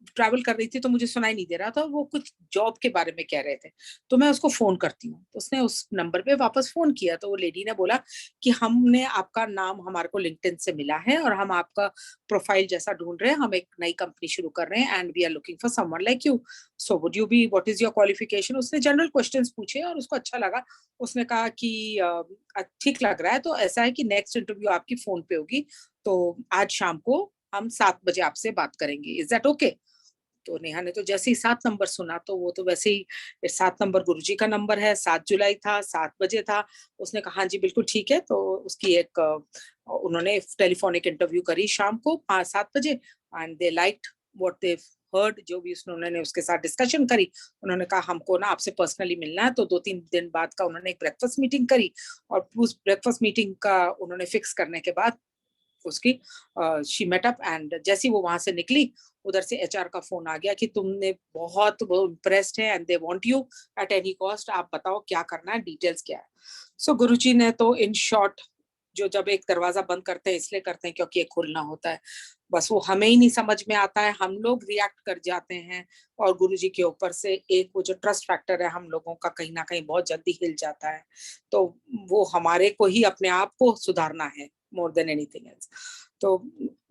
ट्रैवल कर रही थी तो मुझे सुनाई नहीं दे रहा था, वो कुछ जॉब के बारे में कह रहे थे, तो मैं उसको फोन करती हूँ, तो उसने उस नंबर पे वापस फोन किया, तो वो लेडी ने बोला कि हमने आपका नाम हमारे को लिंक्डइन से मिला है और हम आपका प्रोफाइल जैसा ढूंढ रहे हैं, हम एक नई कंपनी शुरू कर रहे हैं and we are looking for someone like you, so would you be, what is your qualification. उसने जनरल क्वेश्चंस पूछे और उसको अच्छा लगा, उसने कहा कि ठीक लग रहा है, तो ऐसा है कि नेक्स्ट इंटरव्यू आपकी फोन पे होगी, तो आज शाम को हम 7 बजे आपसे बात करेंगे, इज दैट ओके। तो नेहा ने तो जैसे ही 7 नंबर सुना, तो वो तो वैसे ही 7 नंबर गुरुजी का नंबर है, 7 जुलाई था, 7 बजे था, उसने कहा हाँ जी बिल्कुल ठीक है। तो उसकी एक उन्होंने टेलीफोनिक इंटरव्यू करी शाम को 5-7 बजे and they liked what they heard, जो भी उन्होंने उसके साथ डिस्कशन करी, उन्होंने कहा हमको ना आपसे पर्सनली मिलना है, तो 2-3 दिन बाद का उन्होंने एक ब्रेकफास्ट मीटिंग करी, और उस ब्रेकफास्ट मीटिंग का उन्होंने फिक्स करने के बाद उसकी शी मेट अप, एंड जैसी वो वहां से निकली, उधर से एचआर का फोन आ गया कि तुमने बहुत इम्प्रेस्ड है and they want you at any cost, आप बताओ क्या करना है, डिटेल्स क्या है। सो गुरुजी ने तो इन शॉर्ट, जो जब एक दरवाजा बंद करते हैं इसलिए करते हैं क्योंकि एक खुलना होता है, बस वो हमें ही नहीं समझ में आता है, हम लोग रिएक्ट कर जाते हैं, और गुरुजी के ऊपर से एक वो जो ट्रस्ट फैक्टर है हम लोगों का कहीं ना कहीं बहुत जल्दी हिल जाता है, तो वो हमारे को ही अपने आप को सुधारना है मोर देन एनीथिंग एल्स। तो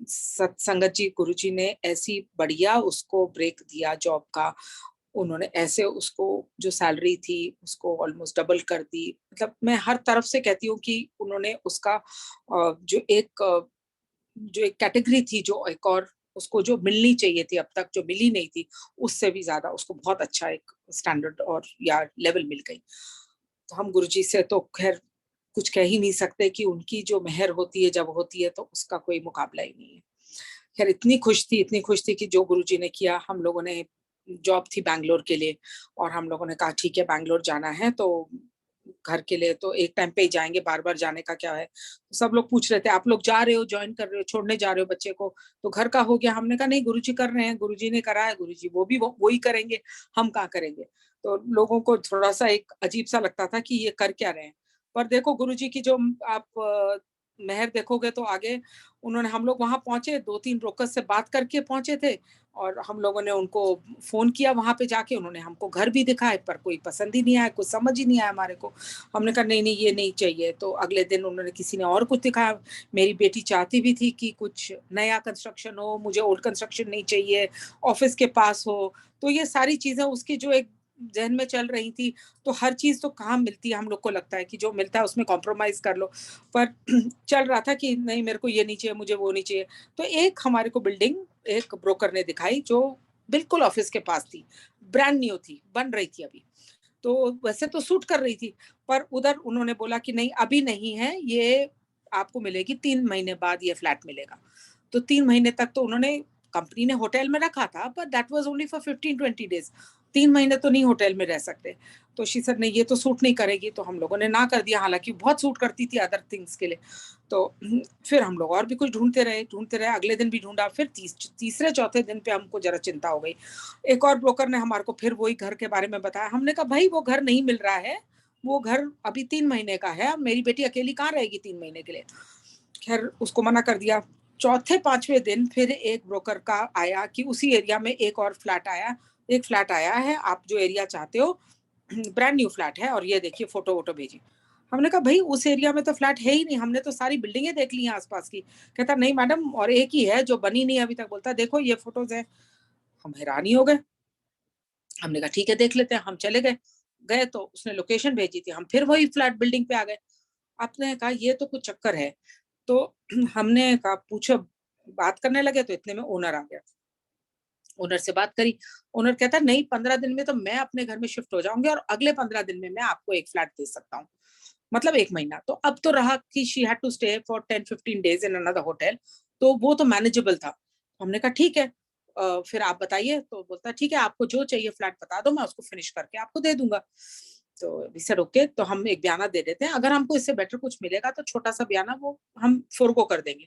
सत्संगत जी, गुरुजी ने ऐसी बढ़िया उसको ब्रेक दिया जॉब का, उन्होंने ऐसे उसको जो सैलरी थी उसको ऑलमोस्ट डबल कर दी, मतलब मैं हर तरफ से कहती हूँ कि उन्होंने उसका जो एक कैटेगरी थी, जो एक और उसको जो मिलनी चाहिए थी अब तक जो मिली नहीं थी, उससे भी ज्यादा उसको बहुत अच्छा एक स्टैंडर्ड और या लेवल मिल गई। तो हम गुरुजी से तो खैर कुछ कह ही नहीं सकते कि उनकी जो मेहर होती है जब होती है तो उसका कोई मुकाबला ही नहीं है। खैर इतनी खुश थी कि जो गुरुजी ने किया, हम लोगों ने जॉब थी बैंगलोर के लिए, और हम लोगों ने कहा ठीक है बैंगलोर जाना है तो घर के लिए तो एक टाइम पे ही जाएंगे, बार बार जाने का क्या है। तो सब लोग पूछ रहे थे आप लोग जा रहे हो, ज्वाइन कर रहे हो, छोड़ने जा रहे हो बच्चे को, तो घर का हो गया। हमने कहा नहीं, गुरुजी कर रहे हैं, गुरुजी ने करा है, गुरुजी वो भी वही करेंगे, हम कहाँ करेंगे। तो लोगों को थोड़ा सा एक अजीब सा लगता था कि ये कर क्या रहे हैं, पर देखो गुरुजी की जो आप मेहर देखोगे तो आगे उन्होंने, हम लोग वहां पहुंचे, 2-3 ब्रोकर से बात करके पहुंचे थे, और हम लोगों ने उनको फोन किया वहां पे जाके, उन्होंने हमको घर भी दिखाए, पर कोई पसंद ही नहीं आया, कुछ समझ ही नहीं आया हमारे को। हमने कहा नहीं नहीं ये नहीं चाहिए, तो अगले दिन उन्होंने किसी ने और कुछ दिखाया। मेरी बेटी चाहती भी थी कि कुछ नया कंस्ट्रक्शन हो, मुझे ओल्ड कंस्ट्रक्शन नहीं चाहिए, ऑफिस के पास हो, तो ये सारी चीजें उसकी जो एक जहन में चल रही थी। तो हर चीज तो कहाँ मिलती है, हम लोग को लगता है कि जो मिलता है उसमें कॉम्प्रोमाइज कर लो, पर चल रहा था कि नहीं मेरे को ये नहीं चाहिए, मुझे वो नहीं चाहिए। तो एक हमारे को बिल्डिंग एक ब्रोकर ने दिखाई जो बिल्कुल ऑफिस के पास थी, ब्रांड न्यू थी, बन रही थी अभी, तो वैसे तो सूट कर रही थी, पर उधर उन्होंने बोला कि नहीं अभी नहीं है, ये आपको मिलेगी 3 महीने बाद ये फ्लैट मिलेगा। तो 3 महीने तक तो उन्होंने, कंपनी ने होटल में रखा था, पर that was only for 15-20 days, 3 महीने तो नहीं होटल में रह सकते। तो शी सर ने ये तो सूट नहीं करेगी, तो हम लोगों ने ना कर दिया, हालांकि बहुत सूट करती थी अदर थिंग्स के लिए। तो फिर हम लोग और भी कुछ ढूंढते रहे, अगले दिन भी ढूंढा, फिर तीसरे चौथे दिन पे हमको जरा चिंता हो गई। एक और ब्रोकर ने हमारे को फिर वही घर के बारे में बताया, हमने कहा भाई वो घर नहीं मिल रहा है, वो घर अभी 3 महीने का है, मेरी बेटी अकेली कहाँ रहेगी 3 महीने के लिए। खैर उसको मना कर दिया। चौथे पांचवें दिन फिर एक ब्रोकर का आया कि उसी एरिया में एक और फ्लैट आया, एक फ्लैट आया है, आप जो एरिया चाहते हो ब्रांड न्यू फ्लैट है, और ये देखिए फोटो वोटो भेजी। हमने कहा भाई उस एरिया में तो फ्लैट है ही नहीं, हमने तो सारी बिल्डिंगें देख ली हैं आसपास की। कहता नहीं मैडम, और एक ही है जो बनी नहीं अभी तक। बोलता देखो ये फोटोज है। हम हैरान ही हो गए। हमने कहा ठीक है देख लेते हैं, हम चले गए। गए तो उसने लोकेशन भेजी थी, हम फिर वही फ्लैट बिल्डिंग पे आ गए। आपने कहा ये तो कुछ चक्कर है। तो हमने कहा पूछो, बात करने लगे तो इतने में ओनर आ गया। ओनर से बात करी, ओनर कहता नहीं 15 दिन में तो मैं अपने घर में शिफ्ट हो जाऊंगी, और अगले 15 दिन में मैं आपको एक फ्लैट दे सकता हूँ, मतलब 1 महीना। तो अब तो रहा कि she had to stay for 10-15 days in another hotel, तो वो तो मैनेजेबल था। हमने कहा ठीक है, फिर आप बताइए। तो बोलता ठीक है आपको जो चाहिए फ्लैट बता दो, मैं उसको फिनिश करके आपको दे दूंगा। तो वी सेड ओके, तो हम एक बयाना दे देते हैं, अगर हमको इससे बेटर कुछ मिलेगा तो छोटा सा बयाना वो हम फोरगो कर देंगे,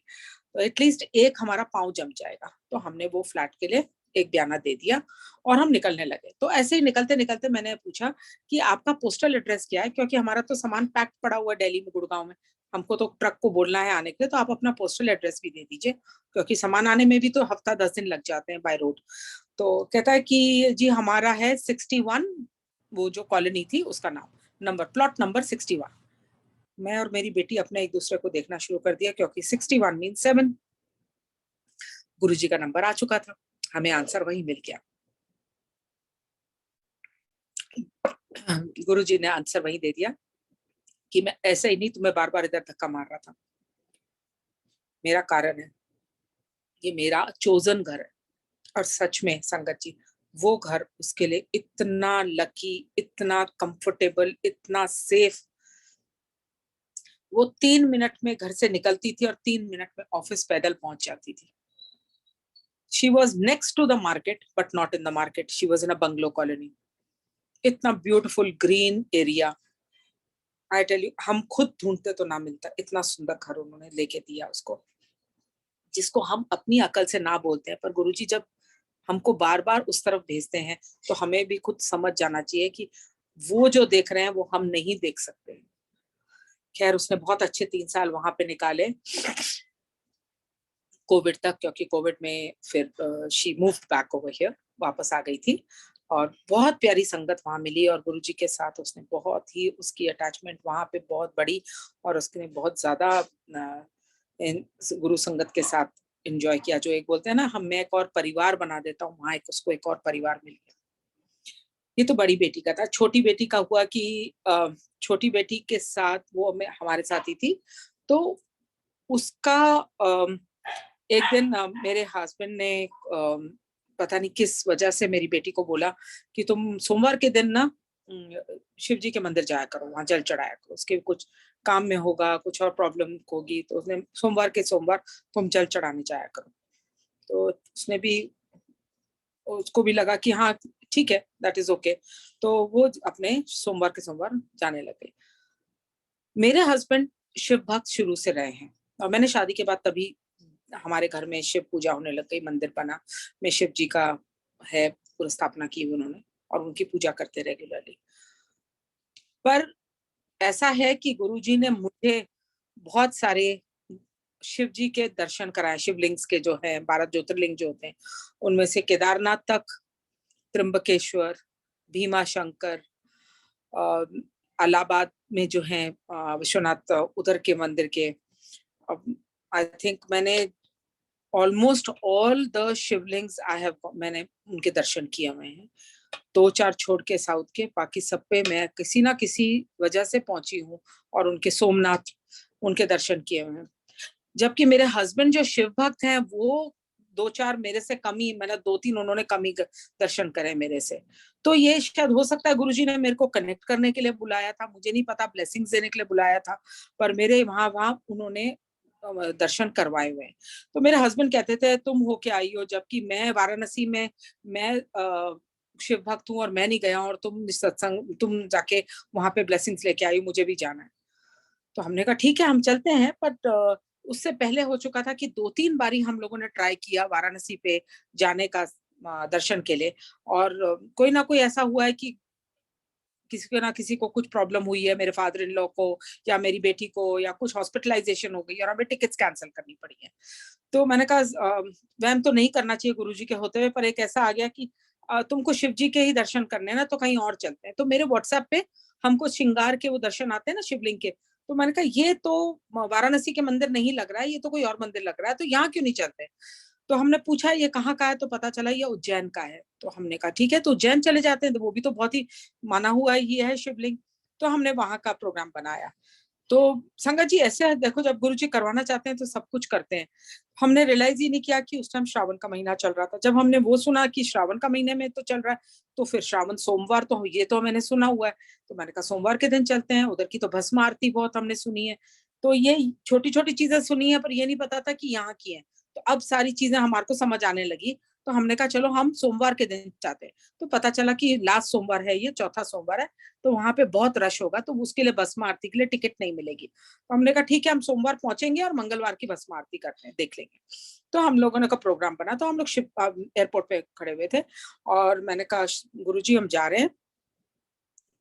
तो एटलीस्ट एक हमारा पाँव जम जाएगा। तो हमने वो फ्लैट के लिए एक बयाना दे दिया और हम निकलने लगे। तो ऐसे ही निकलते निकलते मैंने पूछा कि आपका पोस्टल एड्रेस क्या है, क्योंकि हमारा तो सामान पैक पड़ा हुआ है दिल्ली में, गुड़गांव में, हमको तो ट्रक को बोलना है आने के लिए, तो आप अपना पोस्टल एड्रेस भी दे दीजिए, क्योंकि सामान आने में भी तो हफ्ता 10 दिन लग जाते हैं बाय रोड। तो कहता है कि जी हमारा है 61, वो जो कॉलोनी थी उसका नाम, नंबर, प्लॉट नंबर 61। मैं और मेरी बेटी अपने एक दूसरे को देखना शुरू कर दिया, क्योंकि 61 मीन 7। गुरुजी का नंबर आ चुका था, हमें आंसर वही मिल गया। गुरुजी ने आंसर वही दे दिया कि मैं ऐसे ही नहीं तुम्हें बार बार इधर धक्का मार रहा था, मेरा कारण है, ये मेरा चोजन घर है। और सच में संगत जी, वो घर उसके लिए इतना लकी, इतना कंफर्टेबल, इतना सेफ। वो 3 मिनट में घर से निकलती थी और 3 मिनट में ऑफिस पैदल पहुंच जाती थी। She was next to the market, but not in the market. She was in a bungalow colony. इतना beautiful green area, I tell you, हम खुद ढूंढते तो ना मिलता, इतना सुंदर घर उन्होंने लेके दिया उसको, जिसको हम अपनी अकल से ना बोलते हैं। पर गुरुजी जब हमको बार बार उस तरफ भेजते हैं तो हमें भी खुद समझ जाना चाहिए कि वो जो देख रहे हैं वो हम नहीं देख सकते। खैर उसने बहुत अच्छे 3 साल वहां पे निकाले, कोविड तक, क्योंकि कोविड में फिर she moved back over here, वापस आ गई थी। और बहुत प्यारी संगत वहां मिली, और गुरुजी के साथ उसने बहुत ही, उसकी अटैचमेंट वहां पे बहुत बड़ी, और उसने बहुत ज्यादा गुरु संगत के साथ एंजॉय किया। जो एक बोलते हैं ना, मैं एक और परिवार बना देता हूँ, वहां एक उसको एक और परिवार मिल गया। ये तो बड़ी बेटी का था। छोटी बेटी का हुआ कि छोटी बेटी के साथ वो हमारे साथ ही थी, तो उसका एक दिन मेरे हस्बैंड ने पता नहीं किस वजह से मेरी बेटी को बोला कि तुम सोमवार के दिन ना शिव जी के मंदिर जाया करो, वहां जल चढ़ाया करो, उसके कुछ काम में होगा, कुछ और प्रॉब्लम होगी, तो उसने सोमवार के सोमवार तुम जल चढ़ाने जाया करो। तो उसने भी, उसको भी लगा कि हाँ ठीक है, दैट इज ओके। तो वो अपने सोमवार के सोमवार जाने लगे। मेरे हस्बैंड शिव भक्त शुरू से रहे हैं, और मैंने शादी के बाद तभी हमारे घर में शिव पूजा होने लग गई, मंदिर बना, में शिव जी का है पूरी स्थापना की उन्होंने, और उनकी पूजा करते रेगुलरली। पर ऐसा है कि गुरुजी ने मुझे बहुत सारे शिव जी के दर्शन कराए, शिवलिंग्स के जो है 12 ज्योतिर्लिंग जो होते हैं, उनमें से केदारनाथ तक, त्र्यंबकेश्वर, भीमा शंकर, इलाहाबाद में जो है विश्वनाथ उधर के मंदिर के, आई थिंक मैंने ऑलमोस्ट ऑल द शिवलिंग्स मैंने उनके दर्शन किए हुए हैं। 2-4 छोड़ के साउथ के, बाकी सब पे मैं किसी ना किसी वजह से पहुंची हूँ, और उनके सोमनाथ, उनके दर्शन किए हुए हैं। जबकि मेरे हस्बैंड जो शिव भक्त हैं, वो 2-4 मेरे से कम ही, मतलब 2-3 उन्होंने कम ही दर्शन करे मेरे से। तो ये शायद हो सकता है गुरुजी ने मेरे को कनेक्ट करने के लिए बुलाया था, मुझे नहीं पता, ब्लेसिंग्स देने के लिए बुलाया था, पर मेरे वहां उन्होंने दर्शन करवाए हुए हैं। तो मेरे हस्बैंड कहते थे तुम होके आई हो, जबकि मैं वाराणसी में, मैं शिव भक्त हूँ और मैं नहीं गया, और तुम सत्संग, तुम जाके वहां पे ब्लेसिंग्स लेके आई, मुझे भी जाना है। तो हमने कहा ठीक है हम चलते हैं। बट उससे पहले हो चुका था कि 2-3 बारी हम लोगों ने ट्राई किया वाराणसी पे जाने का दर्शन के लिए, और कोई ना कोई ऐसा हुआ है कि किसी को ना किसी को कुछ प्रॉब्लम हुई है, मेरे फादर इन लॉ को या मेरी बेटी को, या कुछ हॉस्पिटलाइजेशन हो गई और हमें टिकट्स कैंसिल करनी पड़ी है। तो मैंने कहा वहम तो नहीं करना चाहिए गुरुजी के होते हुए, पर एक ऐसा आ गया कि तुमको शिव जी के ही दर्शन करने हैं ना, तो कहीं और चलते हैं। तो मेरे व्हाट्सएप पे हमको श्रृंगार के वो दर्शन आते हैं ना शिवलिंग के, तो मैंने कहा ये तो वाराणसी के मंदिर नहीं लग रहा है, ये तो कोई और मंदिर लग रहा है, तो यहाँ क्यों नहीं चलते। तो हमने पूछा ये कहाँ का है, तो पता चला ये उज्जैन का है। तो हमने कहा ठीक है, तो उज्जैन चले जाते हैं, तो वो भी तो बहुत ही माना हुआ ही है शिवलिंग। तो हमने वहां का प्रोग्राम बनाया। तो संगत जी ऐसे है, देखो जब गुरु जी करवाना चाहते हैं तो सब कुछ करते हैं। हमने रियलाइज ही नहीं किया कि उस टाइम श्रावण का महीना चल रहा था। जब हमने वो सुना कि श्रावण का महीने में तो चल रहा है, तो फिर श्रावण सोमवार, तो ये तो मैंने सुना हुआ है, तो मैंने कहा सोमवार के दिन चलते हैं। उधर की तो भस्म आरती बहुत हमने सुनी है, तो ये छोटी छोटी चीजें सुनी है, पर ये नहीं पता था कि यहाँ की है। तो अब सारी चीजें हमारे को समझ आने लगी, तो हमने कहा चलो हम सोमवार के दिन चाहते हैं। तो पता चला कि लास्ट सोमवार है, ये चौथा सोमवार है, तो वहां पे बहुत रश होगा, तो उसके लिए भस्म आरती के लिए टिकट नहीं मिलेगी। तो हमने कहा ठीक है, हम सोमवार पहुंचेंगे और मंगलवार की भस्म आरती करते हैं, देख लेंगे। तो हम लोगों ने का प्रोग्राम बना, तो हम लोग एयरपोर्ट पे खड़े हुए थे, और मैंने कहा गुरुजी हम जा रहे हैं,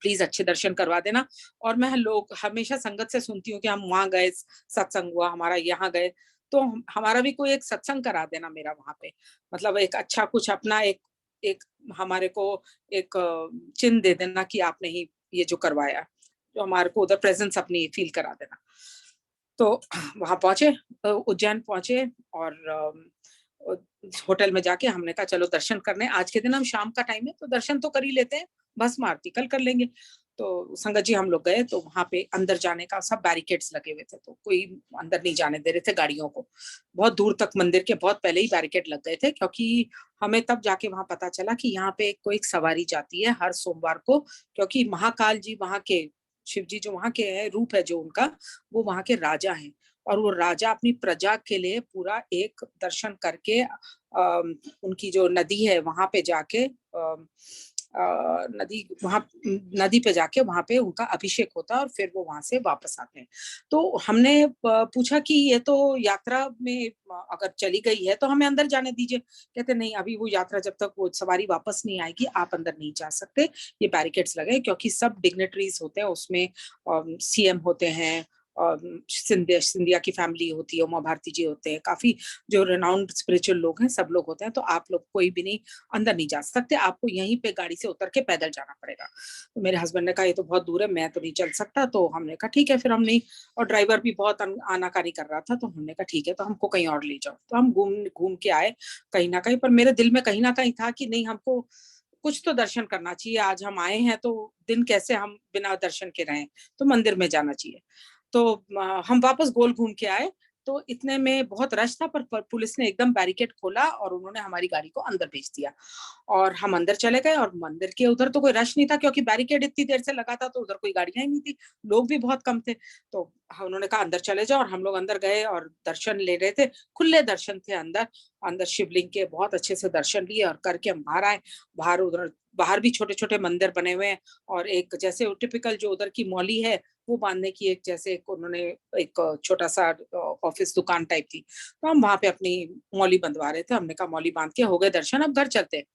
प्लीज अच्छे दर्शन करवा देना। और मैं लोग हमेशा संगत से सुनती हूँ कि हम वहां गए, सत्संग हुआ हमारा, यहाँ गए, तो हमारा भी कोई एक सत्संग करा देना मेरा वहां पे, मतलब एक अच्छा कुछ अपना एक एक हमारे को एक चिन्ह दे देना कि आपने ही ये जो करवाया, तो हमारे को उधर प्रेजेंस अपनी फील करा देना। तो वहां पहुंचे, उज्जैन पहुंचे और होटल में जाके हमने कहा चलो दर्शन करने, आज के दिन हम शाम का टाइम है तो दर्शन तो कर ही लेते हैं, भस्म आरती कल कर लेंगे। तो संगत जी हम लोग गए तो वहां पे अंदर जाने का सब बैरिकेड्स लगे हुए थे, तो कोई अंदर नहीं जाने दे रहे थे गाड़ियों को। बहुत दूर तक मंदिर के बहुत पहले ही बैरिकेड लग गए थे, क्योंकि हमें तब जाके वहां पता चला कि यहाँ पे कोई एक सवारी जाती है हर सोमवार को, क्योंकि महाकाल जी वहां के, शिव जी जो वहां के है, रूप है जो उनका, वो वहां के राजा हैं। और वो राजा अपनी प्रजा के लिए पूरा एक दर्शन करके उनकी जो नदी है वहां पे जाके नदी, वहां नदी पे जाके वहां पे उनका अभिषेक होता है और फिर वो वहां से वापस आते हैं। तो हमने पूछा कि ये तो यात्रा में अगर चली गई है तो हमें अंदर जाने दीजिए। कहते नहीं, अभी वो यात्रा जब तक वो सवारी वापस नहीं आएगी आप अंदर नहीं जा सकते, ये बैरिकेड्स लगे, क्योंकि सब डिग्नेटरीज होते हैं उसमें, सीएम होते हैं, सिंधिया की फैमिली होती है, उमा भारती जी होते हैं, काफी जो रिनाउंड स्पिरिचुअल लोग हैं, सब लोग होते हैं, तो आप लोग कोई भी नहीं अंदर नहीं जा सकते, आपको यहीं पे गाड़ी से उतर के पैदल जाना पड़ेगा। तो मेरे हस्बैंड ने कहा ये तो बहुत दूर है, मैं तो नहीं चल सकता। तो हमने कहा ठीक है, फिर हम नहीं, और ड्राइवर भी बहुत आनाकानी कर रहा था, तो हमने कहा ठीक है, तो हमको कहीं और ले जाओ। तो हम घूम घूम के आए कहीं ना कहीं, पर मेरे दिल में कहीं ना कहीं था कि नहीं, हमको कुछ तो दर्शन करना चाहिए, आज हम आए हैं तो दिन कैसे हम बिना दर्शन के रहें, तो मंदिर में जाना चाहिए। तो हम वापस गोल घूम के आए, तो इतने में बहुत रश था, पर पुलिस ने एकदम बैरिकेड खोला और उन्होंने हमारी गाड़ी को अंदर भेज दिया और हम अंदर चले गए। और मंदिर के उधर तो कोई रश नहीं था, क्योंकि बैरिकेड इतनी देर से लगा था, तो उधर कोई गाड़ियां ही नहीं थी, लोग भी बहुत कम थे। तो उन्होंने कहा अंदर चले जाओ, और हम लोग अंदर गए और दर्शन ले रहे थे, खुले दर्शन थे अंदर। अंदर शिवलिंग के बहुत अच्छे से दर्शन लिए और करके हम बाहर आए। बाहर उधर बाहर भी छोटे छोटे मंदिर बने हुए हैं, और एक जैसे टिपिकल जो उधर की मौली है वो बांधने की एक, जैसे एक उन्होंने एक छोटा सा ऑफिस दुकान टाइप थी, तो हम वहां पे अपनी मौली बंधवा रहे थे। हमने कहा मौली बांध के हो गए दर्शन, अब घर चलते हैं।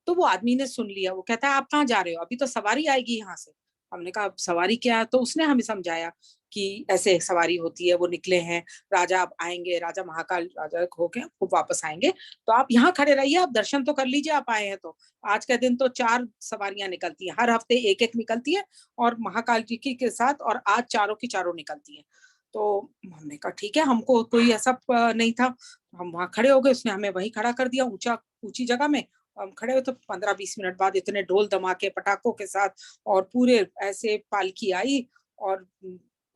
तो वो आदमी ने सुन लिया, वो कहता है आप कहाँ जा रहे हो, अभी तो सवारी आएगी यहाँ से। हमने कहा सवारी क्या? तो उसने हमें समझाया कि ऐसे सवारी होती है, वो निकले हैं, राजा अब आएंगे, राजा महाकाल राजा होके वो वापस आएंगे, तो आप यहाँ खड़े रहिए, आप दर्शन तो कर लीजिए, आप आए हैं तो। आज का दिन तो 4 सवारियां निकलती हैं, हर हफ्ते एक एक निकलती है, और महाकाल जी की के साथ, और आज चारों की चारों निकलती हैं। तो हमने कहा ठीक है, हमको कोई ऐसा नहीं था। हम वहां खड़े हो गए, उसने हमें वहीं खड़ा कर दिया, ऊंची जगह में। हम खड़े हुए तो 15-20 मिनट बाद इतने ढोल धमाके पटाखों के साथ और पूरे ऐसे पालकी आई, और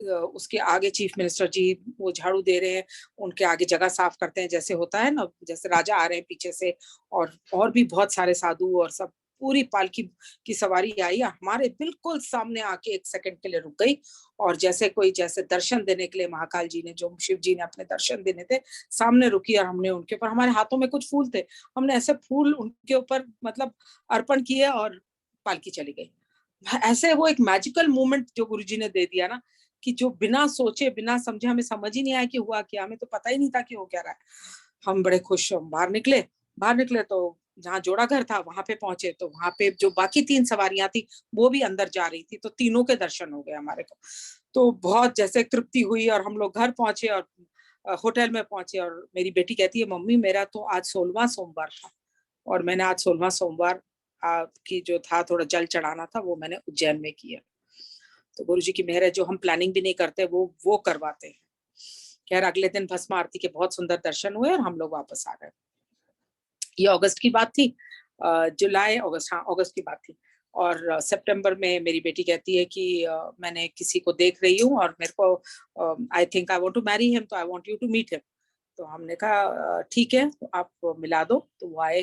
उसके आगे चीफ मिनिस्टर जी वो झाड़ू दे रहे हैं, उनके आगे जगह साफ करते हैं, जैसे होता है ना, जैसे राजा आ रहे हैं पीछे से, और भी बहुत सारे साधु और सब, पूरी पालकी की सवारी आई, हमारे बिल्कुल सामने आके 1 सेकंड के लिए रुक गई। और जैसे कोई, जैसे दर्शन देने के लिए महाकाल जी ने, जो शिव जी ने अपने दर्शन देने थे, सामने रुकी, और हमने उनके ऊपर, हमारे हाथों में कुछ फूल थे, हमने ऐसे फूल उनके ऊपर मतलब अर्पण किए और पालकी चली गई। ऐसे वो एक मैजिकल मोमेंट जो गुरुजी ने दे दिया ना, कि जो बिना सोचे बिना समझे, हमें समझ ही नहीं आया कि हुआ क्या, हमें तो पता ही नहीं था कि हो क्या रहा है। हम बड़े खुश, हम बाहर निकले तो जहाँ जोड़ा घर था वहां पे पहुंचे, तो वहां पे जो बाकी 3 सवारियां थी वो भी अंदर जा रही थी, तो तीनों के दर्शन हो गए हमारे को। तो बहुत जैसे तृप्ति हुई, और हम लोग घर पहुंचे और होटल में पहुंचे, और मेरी बेटी कहती है मम्मी मेरा तो आज 16वां सोमवार था, और मैंने आज 16वां सोमवार की जो था थोड़ा जल चढ़ाना था, वो मैंने उज्जैन में किया। तो गुरुजी की मेहर है, जो हम प्लानिंग भी नहीं करते वो करवाते हैं। खैर अगले दिन भस्म आरती के बहुत सुंदर दर्शन हुए और हम लोग वापस आ गए। ये अगस्त की बात थी, जुलाई अगस्त, हाँ अगस्त की बात थी। और सितंबर में मेरी बेटी कहती है कि मैंने किसी को देख रही हूँ और मेरे को I think I want to marry him, तो I want you to meet him. तो हमने कहा ठीक है, तो आप मिला दो। तो वो आए,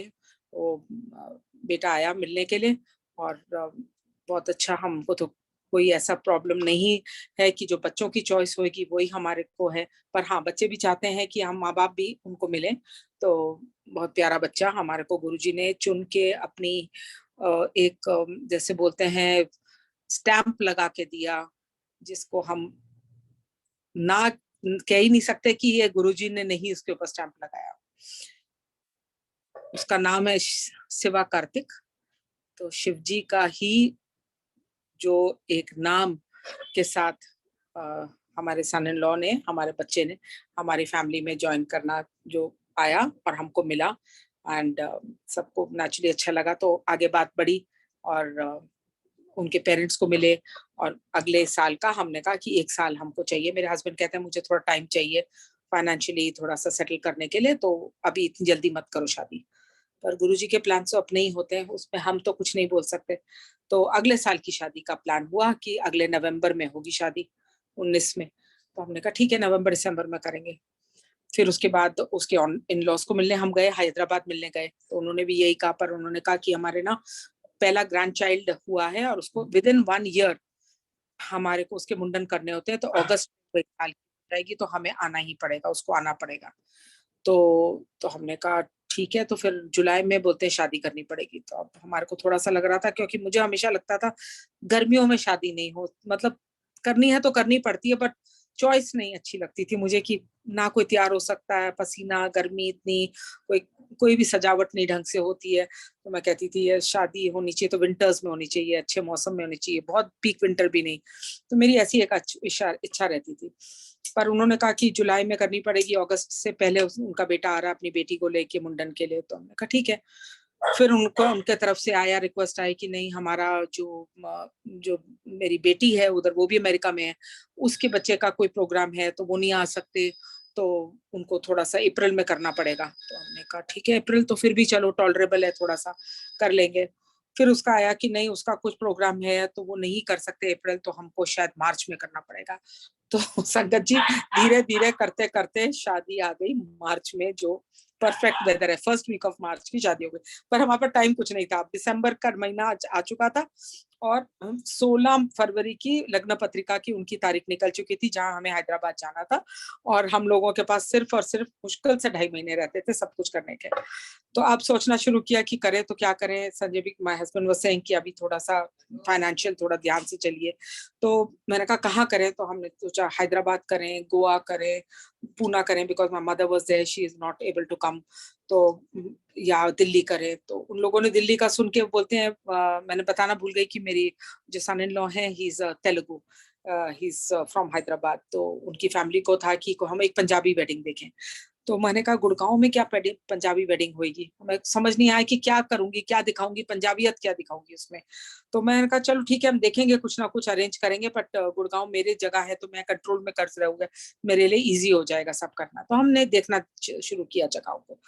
वो बेटा आया मिलने के लिए, और बहुत अच्छा, हमको तो कोई ऐसा प्रॉब्लम नहीं है कि जो बच्चों की चॉइस होगी वही हमारे को है। पर हाँ, बच्चे भी चाहते हैं कि हम माँ बाप भी उनको मिलें। तो बहुत प्यारा बच्चा हमारे को गुरुजी ने चुन के अपनी एक जैसे बोलते हैं स्टैंप लगा के दिया, जिसको हम ना कह ही नहीं सकते कि ये गुरुजी ने नहीं उसके ऊपर स्टैंप लगाया। उसका नाम है शिवा कार्तिक। तो शिव जी का ही जो एक नाम के साथ हमारे सन इन लॉ ने, हमारे बच्चे ने हमारी फैमिली में ज्वाइन करना जो आया और हमको मिला, एंड सबको नेचुरली अच्छा लगा, तो आगे बात बढ़ी और उनके पेरेंट्स को मिले। और अगले साल का हमने कहा कि 1 साल हमको चाहिए। मेरे हस्बैंड कहते हैं मुझे थोड़ा टाइम चाहिए फाइनेंशियली थोड़ा सा सेटल करने के लिए, तो अभी इतनी जल्दी मत करो शादी। पर गुरुजी के प्लान तो अपने ही होते हैं, उसमें हम तो कुछ नहीं बोल सकते। तो अगले साल की शादी का प्लान हुआ कि अगले नवंबर में होगी शादी, 19 में। तो हमने कहा ठीक है, नवंबर दिसंबर में करेंगे। फिर उसके बाद उसके इन लॉज को मिलने हम गए, हैदराबाद मिलने गए, तो उन्होंने भी यही कहा, पर उन्होंने कहा कि हमारे ना पहला ग्रैंड चाइल्ड हुआ है और उसको विद इन 1 ईयर हमारे को उसके मुंडन करने होते हैं, तो अगस्त में 1 साल की हो जाएगी, तो हमें आना ही पड़ेगा, उसको आना पड़ेगा। तो हमने कहा ठीक है, तो फिर जुलाई में बोलते हैं शादी करनी पड़ेगी। तो अब हमारे को थोड़ा सा लग रहा था, क्योंकि मुझे हमेशा लगता था गर्मियों में शादी नहीं हो, मतलब करनी है तो करनी पड़ती है, बट चॉइस नहीं अच्छी लगती थी मुझे कि ना कोई तैयार हो सकता है, पसीना, गर्मी इतनी, कोई कोई भी सजावट नहीं ढंग से होती है। तो मैं कहती थी ये शादी होनी चाहिए तो विंटर्स में होनी चाहिए, अच्छे मौसम में होनी चाहिए, बहुत पीक विंटर भी नहीं। तो मेरी ऐसी एक इच्छा रहती थी। पर उन्होंने कहा कि जुलाई में करनी पड़ेगी, अगस्त से पहले उनका बेटा आ रहा है अपनी बेटी को लेके मुंडन के लिए। तो हमने कहा ठीक है। फिर उनको उनके तरफ से आया, रिक्वेस्ट आई कि नहीं, हमारा जो मेरी बेटी है उधर, वो भी अमेरिका में है, उसके बच्चे का कोई प्रोग्राम है तो वो नहीं आ सकते, तो उनको थोड़ा सा अप्रैल में करना पड़ेगा। तो हमने कहा ठीक है, अप्रैल तो फिर भी चलो टॉलरेबल है, थोड़ा सा कर लेंगे। फिर उसका आया कि नहीं, उसका कुछ प्रोग्राम है तो वो नहीं कर सकते अप्रैल, तो हमको शायद मार्च में करना पड़ेगा। तो संगत जी, धीरे धीरे करते करते शादी आ गई मार्च में, जो परफेक्ट वेदर है, फर्स्ट वीक ऑफ मार्च की शादी हो गई। पर हमारे पास टाइम कुछ नहीं था, दिसंबर का महीना आ चुका था और 16 फरवरी की लग्न पत्रिका की उनकी तारीख निकल चुकी थी, जहां हमें हैदराबाद जाना था। और हम लोगों के पास सिर्फ और सिर्फ मुश्किल से 2.5 महीने रहते थे सब कुछ करने के। तो आप सोचना शुरू किया कि करें तो क्या करें। संजय भी, माय हस्बैंड वाज सेइंग कि अभी थोड़ा सा फाइनेंशियल थोड़ा ध्यान से चलिए। तो मैंने कहा कहाँ करें, तो हमने सोचा हैदराबाद करें, गोवा करें, पूना करें, because my mother was there, she is not able to come. तो या दिल्ली करें। तो उन लोगों ने दिल्ली का सुन के बोलते हैं, मैंने बताना भूल गई कि मेरी जो सन इन लॉ है, he is Telugu, he is from Hyderabad. तो उनकी फैमिली को था कि हम एक पंजाबी वेडिंग देखें। तो मैंने कहा गुड़गांव में क्या पंजाबी वेडिंग होगी, हमें समझ नहीं आया कि क्या करूंगी, क्या दिखाऊंगी, पंजाबियत क्या दिखाऊंगी उसमें। तो मैंने कहा चलो ठीक है, हम देखेंगे, कुछ ना कुछ अरेंज करेंगे, बट गुड़गांव मेरी जगह है तो मैं कंट्रोल में कर रहूंगा, मेरे लिए इजी हो जाएगा सब करना। तो हमने देखना शुरू किया जगहों को।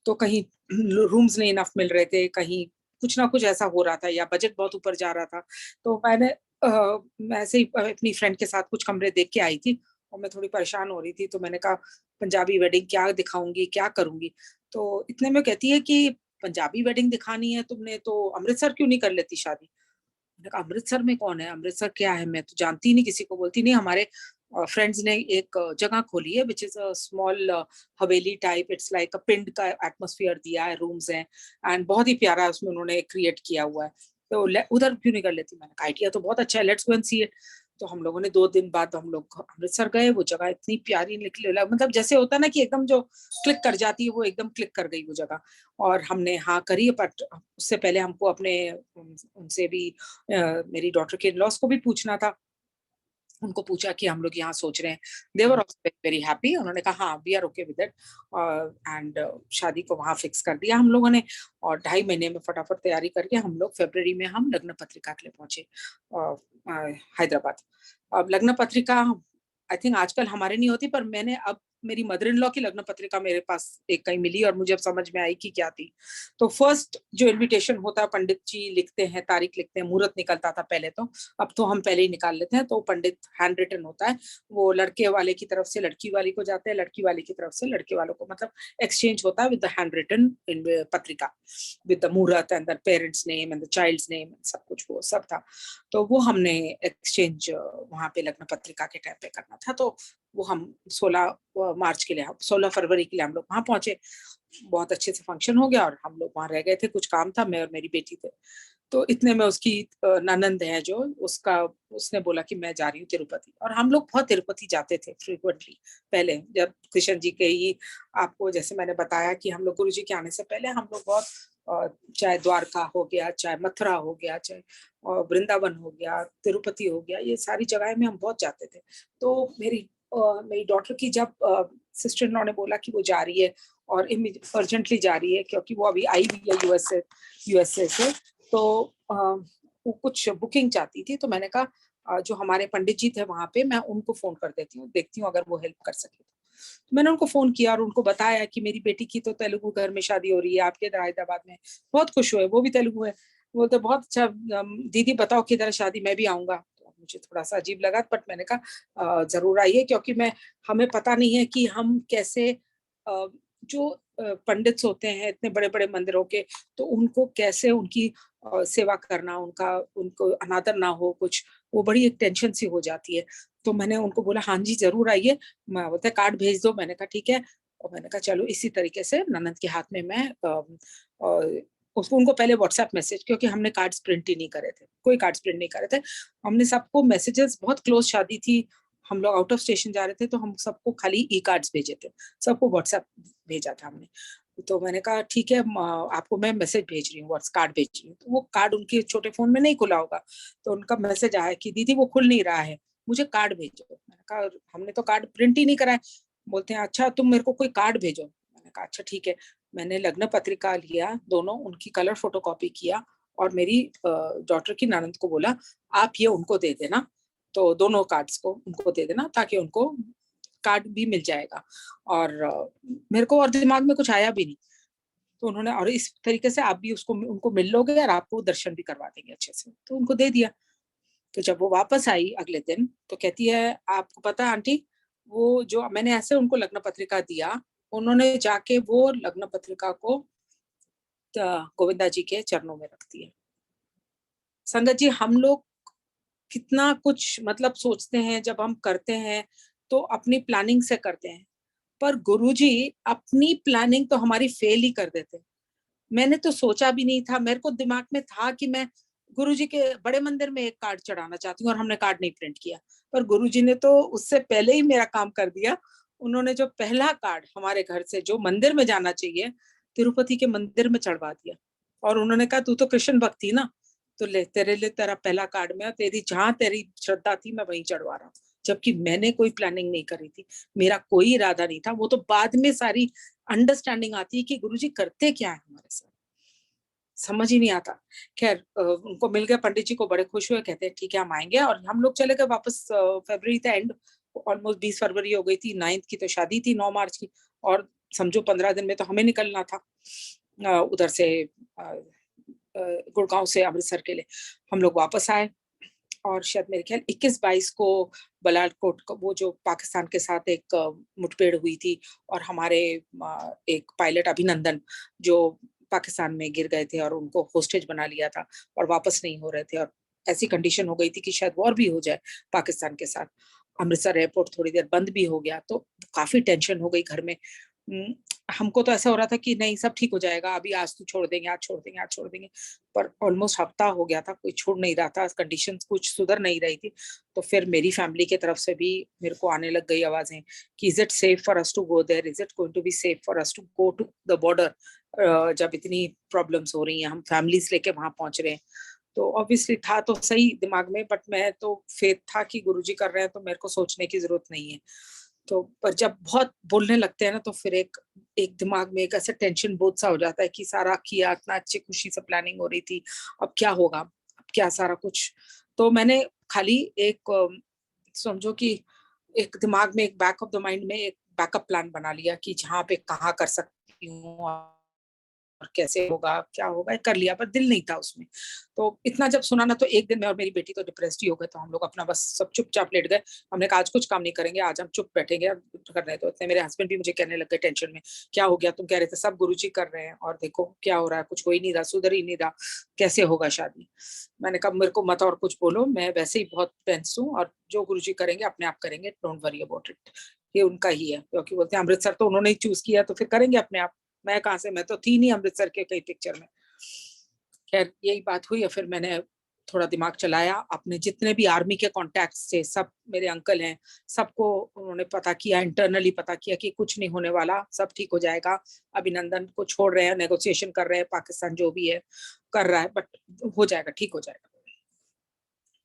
तो कहीं रूम्स नहीं इनफ मिल रहे थे, कहीं कुछ ना कुछ ऐसा हो रहा था, या बजट बहुत ऊपर जा रहा था। तो मैं ऐसे ही अपनी फ्रेंड के साथ कुछ कमरे देख के आई थी और मैं थोड़ी परेशान हो रही थी। तो मैंने कहा पंजाबी वेडिंग क्या दिखाऊंगी, क्या करूंगी। तो इतने में कहती है कि पंजाबी वेडिंग दिखानी है तुमने, तो अमृतसर क्यों नहीं कर लेती शादी। मैंने कहा अमृतसर में कौन है, अमृतसर क्या है, मैं तो जानती नहीं किसी को। बोलती नहीं, हमारे फ्रेंड्स ने एक जगह खोली है which is a small Haveli type, it's like अ पिंड का एटमोस्फियर दिया है, रूम्स हैं एंड बहुत ही प्यारा उसमें उन्होंने क्रिएट किया हुआ है। तो उधर क्यों नहीं कर लेती। मैंने कहा आइडिया तो बहुत अच्छा है, let's go and see it. तो हम लोगों ने 2 दिन बाद हम लोग अमृतसर गए। वो जगह इतनी प्यारी निकली, मतलब जैसे होता है ना कि एकदम जो क्लिक कर जाती है, वो एकदम क्लिक कर गई वो जगह। और हमने हाँ करी, बट उससे पहले हमको अपने उनसे भी मेरी डॉटर के लॉस को भी पूछना था। उनको पूछा कि हम लोग यहाँ सोच रहे हैं, they were also very happy. उन्होंने कहा हाँ we are okay with it, and शादी को वहाँ फिक्स कर दिया हम लोगों ने। और 2.5 महीने में फटाफट तैयारी करके हम लोग फरवरी में हम लग्न पत्रिका के लिए पहुंचे हैदराबाद। अब लग्न पत्रिका आई थिंक आजकल हमारे नहीं होती, पर मैंने अब मेरी मदर इन लॉ की लग्न पत्रिका मेरे पास एक कहीं मिली और मुझे अब समझ में आई कि क्या थी। तो फर्स्ट जो इनविटेशन होता है, पंडित जी लिखते हैं, तारीख लिखते हैं, मुहूर्त निकलता था पहले तो, अब तो हम पहले ही निकाल लेते हैं। तो पंडित हैंड रिटन होता है, वो लड़के वाले की तरफ से लड़की वाली को जाते हैं, लड़की वाले की तरफ से लड़के वालों को, मतलब एक्सचेंज होता है with the hand written in पत्रिका, विद द मुहूर्त and the parents name and the child's name, सब कुछ वो सब था। तो वो हमने एक्सचेंज वहां पे लग्न पत्रिका के टाइम पे करना था। तो वो हम 16 मार्च के लिए, 16 फरवरी के लिए हम लोग वहां पहुंचे। बहुत अच्छे से फंक्शन हो गया और हम लोग वहां रह गए थे, कुछ काम था, मैं और मेरी बेटी थे। तो इतने में उसकी ननंद है जो उसका, उसने बोला कि मैं जा रही हूँ तिरुपति। और हम लोग बहुत तिरुपति जाते थे फ्रीक्वेंटली पहले, जब कृष्ण जी के ही, आपको जैसे मैंने बताया कि हम लोग गुरु जी के आने से पहले हम लोग बहुत चाहे द्वारका हो गया, चाहे मथुरा हो गया, चाहे वृंदावन हो गया, तिरुपति हो गया, ये सारी जगह में हम बहुत जाते थे। तो मेरी डॉटर की जब सिस्टर इन लॉ ने बोला कि वो जा रही है और अर्जेंटली जा रही है क्योंकि वो अभी आई हुई है यूएसए से, तो वो कुछ बुकिंग चाहती थी। तो मैंने कहा जो हमारे पंडित जी थे वहां पे, मैं उनको फोन कर देती हूँ, देखती हूँ अगर वो हेल्प कर सके। तो मैंने उनको फोन किया और उनको बताया कि मेरी बेटी की तो तेलुगु घर में शादी हो रही है आपके इधर हैदराबाद में। बहुत खुश हुए, वो भी तेलुगु है। वो तो बहुत अच्छा, दीदी बताओ किधर शादी, मैं भी आऊंगा। तो मुझे थोड़ा सा अजीब लगा, बट मैंने कहा जरूर आइए, क्योंकि हमें पता नहीं है कि हम कैसे जो पंडित्स होते हैं इतने बड़े बड़े मंदिरों के, तो उनको कैसे उनकी सेवा करना, उनको अनादर ना हो कुछ, वो बड़ी एक टेंशन सी हो जाती है। तो मैंने उनको बोला हाँ जी जरूर आइए, मैं बोलते कार्ड भेज दो। मैंने कहा ठीक है। और मैंने कहा चलो इसी तरीके से ननद के हाथ में मैं उसको उनको पहले व्हाट्सएप मैसेज, क्योंकि हमने कार्ड्स प्रिंट ही नहीं करे थे, कोई कार्ड्स प्रिंट नहीं करे थे। हमने सबको मैसेजेस, बहुत क्लोज शादी थी, हम लोग आउट ऑफ स्टेशन जा रहे थे, तो हम सबको खाली ई कार्ड्स भेजे थे, सबको व्हाट्सएप भेजा था हमने। तो मैंने कहा ठीक है आपको मैं मैसेज भेज रही हूँ, व्हाट्स कार्ड भेज रही हूँ। तो वो कार्ड उनके छोटे फोन में नहीं खुला होगा, तो उनका मैसेज आया कि दीदी वो खुल नहीं रहा है, मुझे कार्ड भेजो। मैंने कहा हमने तो कार्ड प्रिंट ही नहीं कराए। बोलते हैं अच्छा तुम मेरे को कोई कार्ड भेजो। मैंने कहा अच्छा ठीक है। मैंने लग्न पत्रिका लिया, दोनों उनकी कलर फोटोकॉपी किया, और मेरी डॉटर की ननद को बोला आप ये उनको दे देना, तो दोनों कार्ड्स को उनको दे देना ताकि उनको कार्ड भी मिल जाएगा। और मेरे को और दिमाग में कुछ आया भी नहीं, तो उन्होंने, और इस तरीके से आप भी उसको उनको मिल लोगे और आपको दर्शन भी करवा देंगे अच्छे से, तो उनको दे दिया। तो जब वो वापस आई अगले दिन, तो कहती है आपको पता है आंटी, वो जो मैंने ऐसे उनको लग्न पत्रिका दिया, उन्होंने जाके वो लग्न पत्रिका को गोविंदा जी के चरणों में रख दिया। संगत जी हम लोग कितना कुछ मतलब सोचते हैं, जब हम करते हैं तो अपनी प्लानिंग से करते हैं, पर गुरुजी अपनी प्लानिंग तो हमारी फेल ही कर देते। मैंने तो सोचा भी नहीं था, मेरे को दिमाग में था कि मैं गुरुजी के बड़े मंदिर में एक कार्ड चढ़ाना चाहती हूँ, और हमने कार्ड नहीं प्रिंट किया। पर गुरुजी ने तो उससे पहले ही मेरा काम कर दिया। उन्होंने जो पहला कार्ड हमारे घर से जो मंदिर में जाना चाहिए, तिरुपति के मंदिर में चढ़वा दिया। और उन्होंने कहा तू तो कृष्ण भक्त थी ना, तो ले तेरे लिए तेरा पहला कार्ड में, तेरी जहां तेरी श्रद्धा थी मैं वहीं चढ़वा रहा हूँ। जबकि मैंने कोई प्लानिंग नहीं करी थी, मेरा कोई इरादा नहीं था। वो तो बाद में सारी अंडरस्टैंडिंग आती है कि गुरुजी करते क्या है हमारे साथ, समझ ही नहीं आता। खैर उनको मिल गया, पंडित जी को बड़े खुश हुए, कहते हैं ठीक है हम आएंगे। और हम लोग चले गए वापस। फरवरी था एंड, ऑलमोस्ट 20 फरवरी हो गई थी, 9 की तो शादी थी, 9 मार्च की, और समझो 15 दिन में तो हमें निकलना था उधर से, गुड़गांव से अमृतसर के लिए। हम लोग वापस आए, और शायद मेरे ख्याल 21-22 को बलालकोट को वो जो पाकिस्तान के साथ एक मुठभेड़ हुई थी, और हमारे एक पायलट अभिनंदन जो पाकिस्तान में गिर गए थे और उनको होस्टेज बना लिया था और वापस नहीं हो रहे थे, और ऐसी कंडीशन हो गई थी कि शायद वॉर भी हो जाए पाकिस्तान के साथ। अमृतसर एयरपोर्ट थोड़ी देर बंद भी हो गया, तो काफी टेंशन हो गई घर में। हमको तो ऐसा हो रहा था कि नहीं सब ठीक हो जाएगा, अभी आज तो छोड़ देंगे, आज छोड़ देंगे, आज छोड़ देंगे। पर ऑलमोस्ट हफ्ता हो गया था, कोई छोड़ नहीं रहा था, कंडीशंस कुछ सुधर नहीं रही थी। तो फिर मेरी फैमिली की तरफ से भी मेरे को आने लग गई आवाजें कि is it safe for us to go there, is it going to be safe for us to go to the border, जब इतनी प्रॉब्लम्स हो रही हैं, हम फैमिलीज लेके वहां पहुंच रहे हैं। तो ऑब्वियसली था तो सही दिमाग में, बट मैं तो फेथ था कि गुरुजी कर रहे हैं तो मेरे को सोचने की जरूरत नहीं है। तो पर जब बहुत बोलने लगते हैं ना, तो फिर एक एक दिमाग में एक ऐसा टेंशन बोझ सा हो जाता है कि सारा किया, इतना अच्छी खुशी से प्लानिंग हो रही थी, अब क्या होगा, अब क्या सारा कुछ। तो मैंने खाली एक समझो कि एक दिमाग में एक बैक ऑफ द माइंड में एक बैकअप प्लान बना लिया कि जहाँ पे कहाँ कर सकती हूँ और कैसे होगा क्या होगा, कर लिया, पर दिल नहीं था उसमें। तो इतना जब सुना ना, तो एक दिन मैं और मेरी बेटी तो डिप्रेस्ड ही हो गए, तो हम लोग अपना बस सब चुपचाप लेट गए। हमने कहा आज कुछ काम नहीं करेंगे, आज हम चुप बैठेंगे कर रहे। तो इतने मेरे हस्बैंड भी मुझे कहने लग गए टेंशन में, क्या हो गया, तुम कह रहे थे सब गुरुजी कर रहे हैं और देखो क्या हो रहा है, कुछ हो ही नहीं रहा, सुधर ही नहीं रहा, कैसे होगा शादी। मैंने कहा मेरे को मत और कुछ बोलो, मैं वैसे ही बहुत टेंस हूँ, और जो गुरुजी करेंगे अपने आप करेंगे, डोंट वरी अबाउट इट, ये उनका ही है। क्योंकि बोलते हैं अमृतसर तो उन्होंने ही चूज किया, तो फिर करेंगे अपने आप, मैं कहाँ से, मैं तो थी नहीं अमृतसर के कई पिक्चर में। खैर यही बात हुई, और फिर मैंने थोड़ा दिमाग चलाया, अपने जितने भी आर्मी के कॉन्टैक्ट्स थे, सब मेरे अंकल हैं, सबको उन्होंने पता किया, इंटरनली पता किया कि कुछ नहीं होने वाला, सब ठीक हो जाएगा। अभिनंदन को छोड़ रहे हैं, नेगोशिएशन कर रहे हैं, पाकिस्तान जो भी है कर रहा है, बट हो जाएगा, ठीक हो जाएगा।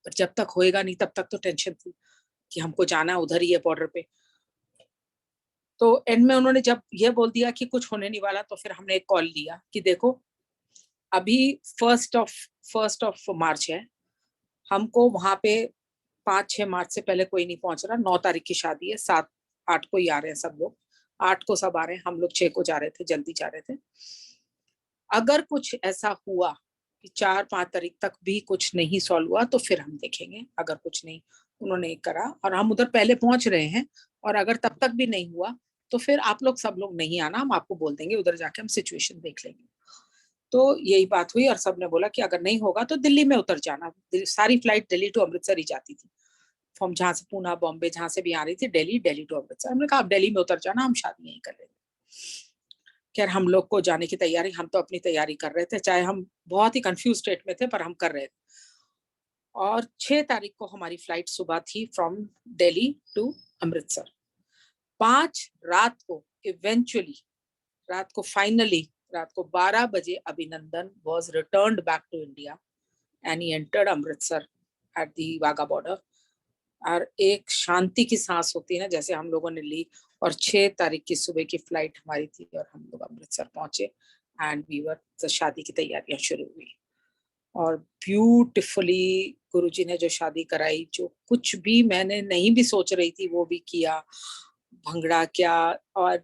पर जब तक होएगा नहीं तब तक तो टेंशन थी कि हमको जाना उधर ही है बॉर्डर पे। तो एंड में उन्होंने जब ये बोल दिया कि कुछ होने नहीं वाला, तो फिर हमने एक कॉल लिया कि देखो अभी 1 मार्च है, हमको वहां पे 5-6 मार्च से पहले कोई नहीं पहुंच रहा। 9 तारीख की शादी है, 7-8 को ही आ रहे हैं सब लोग, 8 को सब आ रहे हैं, हम लोग 6 को जा रहे थे, जल्दी जा रहे थे। अगर कुछ ऐसा हुआ कि 4-5 तारीख तक भी कुछ नहीं सॉल्व हुआ तो फिर हम देखेंगे, अगर कुछ नहीं उन्होंने करा और हम उधर पहले पहुंच रहे हैं और अगर तब तक भी नहीं हुआ तो फिर आप लोग सब लोग नहीं आना, हम आपको बोल देंगे, उधर जाके हम सिचुएशन देख लेंगे। तो यही बात हुई और सबने बोला कि अगर नहीं होगा तो दिल्ली में उतर जाना। सारी फ्लाइट दिल्ली टू अमृतसर ही जाती थी, फ्रॉम जहां से पूना, बॉम्बे, जहां से भी आ रही थी, दिल्ली टू अमृतसर। हमने कहा आप दिल्ली में उतर जाना, हम शादी यहीं कर लेंगे। खैर हम लोग को जाने की तैयारी, हम तो अपनी तैयारी कर रहे थे, चाहे हम बहुत ही कंफ्यूज स्टेट में थे पर हम कर रहे थे। और 6 तारीख को हमारी फ्लाइट सुबह थी फ्रॉम दिल्ली टू अमृतसर। 5 रात को इवेंचुअली, रात को फाइनली, रात को 12 बजे Abhinandan was returned back to India and he entered Amritsar at the Wagah border. और एक शांति की सांस होती है ना, जैसे हम लोगों ने ली। और 6 तारीख की सुबह की फ्लाइट हमारी थी और हम लोग अमृतसर पहुंचे एंड वी वर, शादी की तैयारियां शुरू हुई। और ब्यूटिफुली गुरुजी ने जो शादी कराई, जो कुछ भी मैंने नहीं भी सोच रही थी वो भी किया। भंगड़ा क्या, और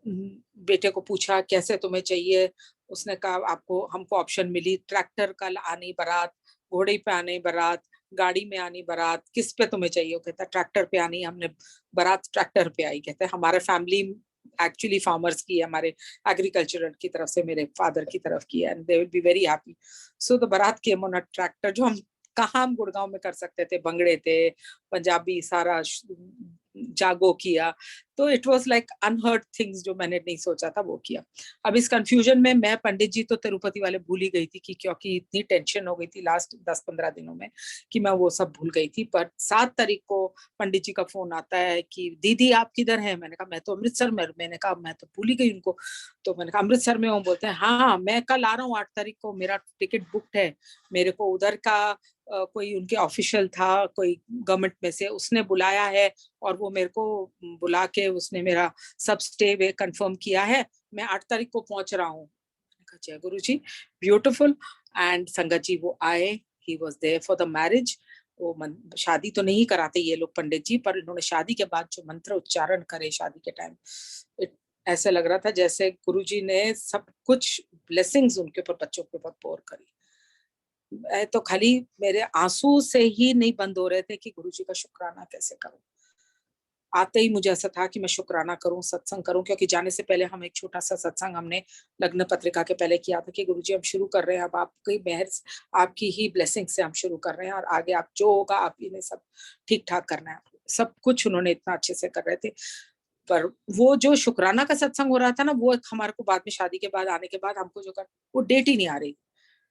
बेटे को पूछा कैसे तुम्हें चाहिए, उसने कहा आपको, हमको ऑप्शन मिली ट्रैक्टर कल आनी बारात, घोड़े पे आनी बारात, गाड़ी में आनी बारात, किस पे तुम्हें चाहिए। वो कहता ट्रैक्टर पे आनी। हमने बारात ट्रैक्टर पे आई। कहते हमारे फैमिली एक्चुअली फार्मर्स की है, हमारे एग्रीकल्चरल की तरफ से, मेरे फादर की तरफ की है, and they will be very happy. So the बारात केम ऑन अ ट्रैक्टर, जो हम कहाँ हम गुड़गांव में कर सकते थे। भंगड़े थे, पंजाबी सारा जागो किया। तो it was like unheard things, जो मैंने नहीं सोचा था वो किया। अब इस कंफ्यूजन में मैं पंडित जी तो तिरुपति वाले भूल ही गई थी, कि क्योंकि इतनी टेंशन हो गई थी लास्ट 10-15 दिनों में कि मैं वो सब भूल गई थी। पर 7 तारीख को पंडित जी का फोन आता है कि दीदी आप किधर हैं। मैंने कहा मैं तो अमृतसर में। मैंने कहा मैं तो भूल ही गई उनको। तो मैंने कहा अमृतसर में हूँ। बोलते हैं हाँ मैं कल आ रहा हूँ, 8 तारीख को मेरा टिकट बुकड है। मेरे को उधर का कोई उनके ऑफिशियल था, कोई गवर्नमेंट में से, उसने बुलाया है और वो मेरे को बुला के उसने मेरा सब स्टे वे कंफर्म किया है। मैं 8 तारीख को पहुंच रहा हूँ। जय गुरु जी, ब्यूटिफुल। एंड संगत जी वो आए, he was there for the marriage. वो शादी तो नहीं कराते ये लोग पंडित जी, पर इन्होंने शादी के बाद जो मंत्र उच्चारण करे शादी के टाइम, ऐसे लग रहा था जैसे गुरु जी ने सब कुछ ब्लेसिंग्स उनके ऊपर, बच्चों के ऊपर पोर करी। तो खाली मेरे आंसू से ही नहीं बंद हो रहे थे कि गुरुजी का शुक्राना कैसे करूं। आते ही मुझे ऐसा था कि मैं शुक्राना करूं, सत्संग करूं, क्योंकि जाने से पहले हम एक छोटा सा सत्संग हमने लग्न पत्रिका के पहले किया था कि गुरुजी हम शुरू कर रहे हैं, अब आपकी मेहर, आपकी ही ब्लेसिंग से हम शुरू कर रहे हैं और आगे आप जो होगा आप इन्हें सब ठीक ठाक करना है। सब कुछ उन्होंने इतना अच्छे से कर रहे थे। पर वो जो शुक्राना का सत्संग हो रहा था ना, वो हमारे को बाद में शादी के बाद आने के बाद हमको जो कर, वो डेट ही नहीं आ रही,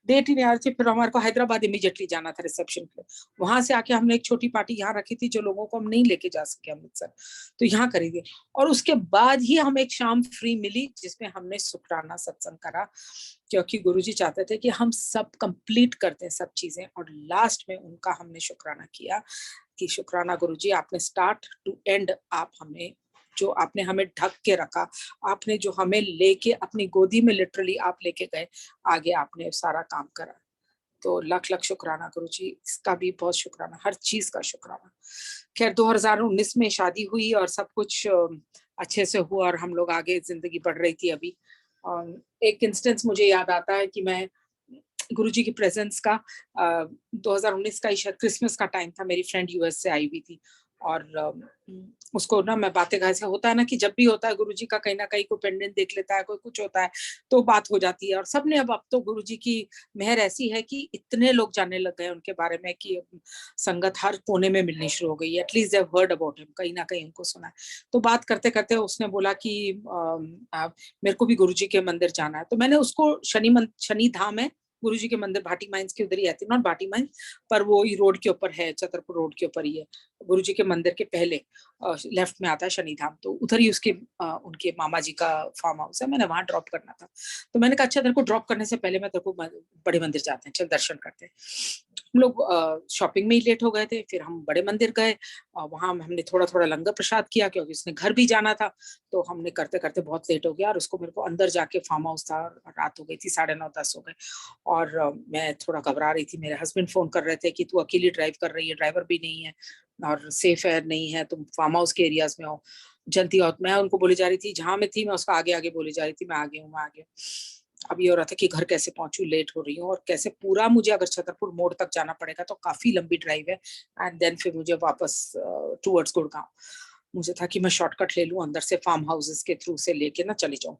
डेट ही नहीं आ रही थी। फिर हमारे को हैदराबाद इमीडिएटली जाना था रिसेप्शन पे। वहां से आके हमने एक छोटी पार्टी यहाँ रखी थी जो लोगों को हम नहीं लेके जा सके अमृतसर, तो यहाँ करेंगे। और उसके बाद ही हमें एक शाम फ्री मिली जिसमें हमने शुक्राना सत्संग करा, क्योंकि गुरुजी चाहते थे कि हम सब कंप्लीट करते हैं सब चीजें। और लास्ट में उनका हमने शुक्राना किया कि शुक्राना गुरुजी, आपने स्टार्ट टू एंड आप हमें, जो आपने हमें ढक के रखा, आपने जो हमें लेके अपनी गोदी में लिटरली आप लेके गए, आगे आपने सारा काम करा। तो लख लख शुक्राना गुरुजी, इसका भी बहुत शुक्राना, हर चीज का शुक्राना। खैर 2019 में शादी हुई और सब कुछ अच्छे से हुआ और हम लोग आगे जिंदगी बढ़ रही थी अभी। एक इंस्टेंस मुझे याद आता है कि मैं गुरुजी की प्रेजेंस का 2019 का शायद क्रिसमस का टाइम था, मेरी फ्रेंड यूएस से आई हुई थी और उसको ना मैं बातें कहा, ऐसा होता है ना कि जब भी होता है गुरुजी का कहीं ना कहीं कोई पेंडेंट देख लेता है, कोई कुछ होता है तो बात हो जाती है। और सबने अब तो गुरुजी की मेहर ऐसी है कि इतने लोग जानने लग गए उनके बारे में कि संगत हर कोने में मिलनी शुरू हो गई है। At least they have heard about him, कहीं ना कहीं उनको सुना है। तो बात करते करते उसने बोला कि मेरे को भी गुरुजी के मंदिर जाना है। तो मैंने उसको शनि धाम है गुरुजी के मंदिर, भाटी माइंस के उधर ही आती, नॉट भाटी माइंस पर वो रोड के ऊपर है, छतरपुर रोड के ऊपर ही है। गुरुजी के मंदिर के पहले लेफ्ट में आता है शनिधाम, तो उधर ही उसके उनके मामा जी का फार्म हाउस है। मैंने वहां ड्रॉप करना था, तो मैंने कहा अच्छा तेरे को ड्रॉप करने से पहले मैं तेरे को बड़े मंदिर जाते हैं, चल दर्शन करते हैं। हम लोग शॉपिंग में ही लेट हो गए थे। फिर हम बड़े मंदिर गए और वहां हमने थोड़ा थोड़ा लंगर प्रसाद किया क्योंकि उसने घर भी जाना था। तो हमने करते करते बहुत लेट हो गया और उसको मेरे को अंदर जाके फार्म हाउस था, रात हो गई थी, 9:30-10 हो गए। और मैं थोड़ा घबरा रही थी। मेरे हस्बैंड फोन कर रहे थे कि तू अकेली ड्राइव कर रही है, ड्राइवर भी नहीं है और सेफ एयर नहीं है, तुम फार्म हाउस के एरियाज में हो, जल्दी आओ। मैं उनको बोली जा रही थी, जहां मैं थी मैं उसका आगे आगे बोली जा रही थी, मैं आगे हूँ, मैं आगे हूँ। अब ये हो रहा था कि घर कैसे पहुंचू, लेट हो रही हूँ और कैसे पूरा मुझे अगर छतरपुर मोड़ तक जाना पड़ेगा तो काफी लंबी ड्राइव है। एंड देन फिर मुझे वापस टूवर्ड्स गुड़गांव। मुझे था कि मैं शॉर्टकट ले लूं, अंदर से फार्म हाउसेस के थ्रू से लेके ना चली जाऊं।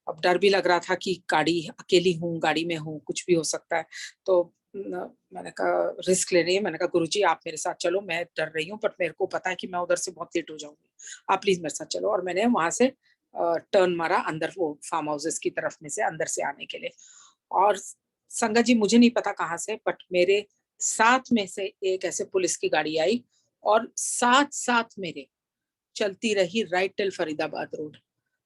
अब डर भी लग रहा था कि गाड़ी अकेली हूँ, गाड़ी में हूँ, कुछ भी हो सकता है। तो मैंने कहा रिस्क ले रही है। मैंने कहा गुरुजी आप मेरे साथ चलो, मैं डर रही हूँ बट मेरे को पता है कि मैं उधर से बहुत लेट हो जाऊंगी, आप प्लीज मेरे साथ चलो। और मैंने वहां से टर्न मारा अंदर, वो फार्म हाउसेस की तरफ में से अंदर से आने के लिए। और संगत जी मुझे नहीं पता कहाँ से बट मेरे साथ में से एक ऐसे पुलिस की गाड़ी आई और साथ साथ मेरे चलती रही राइट टिल फरीदाबाद रोड।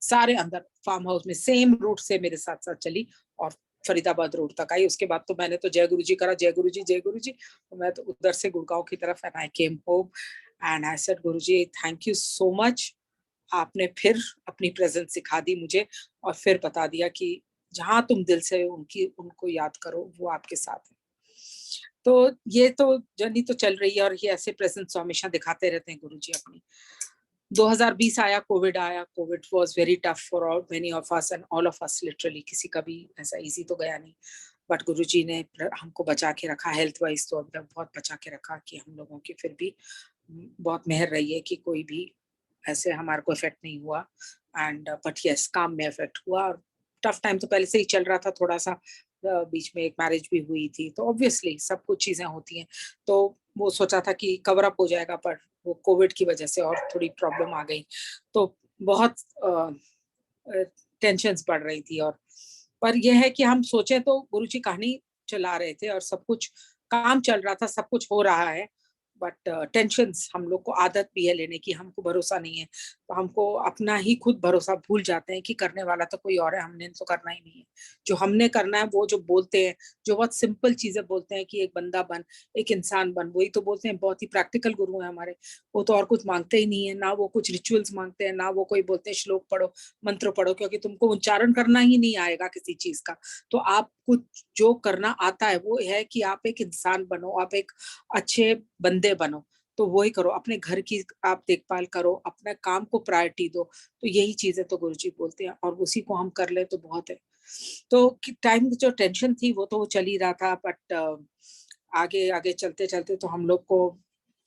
सारे अंदर फार्म हाउस में सेम रूट से मेरे साथ साथ चली और फरीदाबाद रोड तक आई। उसके बाद तो मैंने तो जय गुरु जी करा, जय गुरु जी जय गुरु जी। तो मैं तो उधर से गुड़गांव की तरफ and I came home and I said Guru ji thank you so much. आपने फिर अपनी प्रेजेंस सिखा दी मुझे और फिर बता दिया कि जहां तुम दिल से उनकी उनको याद करो वो आपके साथ है। तो ये तो जर्नी तो चल रही है और ये ऐसे प्रेजेंस हमेशा दिखाते रहते हैं गुरुजी अपनी। 2020 आया, कोविड आया। Covid was very tough for all many of us and all of us literally. किसी का भी ऐसा इजी तो गया नहीं बट गुरुजी ने हमको बचा के रखा। हेल्थ वाइज तो अब तक बहुत बचा के रखा कि हम लोगों की फिर भी बहुत मेहर रही है कि कोई भी ऐसे हमारे को इफेक्ट नहीं हुआ। एंड बट यस काम में इफेक्ट हुआ। और टफ टाइम तो पहले से ही चल रहा था थोड़ा सा। बीच में एक मैरिज भी हुई थी तो ऑब्वियसली सब कुछ चीजें होती हैं। तो वो सोचा था कि कवर अप हो जाएगा पर वो कोविड की वजह से और थोड़ी प्रॉब्लम आ गई। तो बहुत टेंशन्स बढ़ रही थी। और पर यह है कि हम सोचे तो गुरुजी कहानी चला रहे थे और सब कुछ काम चल रहा था, सब कुछ हो रहा है। बट टेंशन्स हम लोग को आदत भी है लेने की, हमको भरोसा नहीं है तो हमको अपना ही खुद भरोसा भूल जाते हैं कि करने वाला तो कोई और है, हमने तो करना ही नहीं है। जो हमने करना है वो जो बोलते हैं, जो बहुत सिंपल चीजें बोलते हैं कि एक बंदा बन, एक इंसान बन, वही तो बोलते हैं। बहुत ही प्रैक्टिकल गुरु है हमारे। वो तो और कुछ मांगते ही नहीं है ना, वो कुछ रिचुअल्स मांगते हैं ना वो कोई बोलते हैं श्लोक पढ़ो मंत्र पढ़ो, क्योंकि तुमको उच्चारण करना ही नहीं आएगा किसी चीज का। तो आप कुछ जो करना आता है वो है कि आप एक इंसान बनो, आप एक अच्छे बंदे बनो। तो वही करो, अपने घर की आप देखभाल करो, अपने काम को प्रायोरिटी दो। तो यही चीजें तो गुरुजी बोलते हैं और उसी को हम कर ले तो बहुत है। तो टाइम जो टेंशन थी वो तो चल ही रहा था बट आगे आगे चलते चलते तो हम लोग को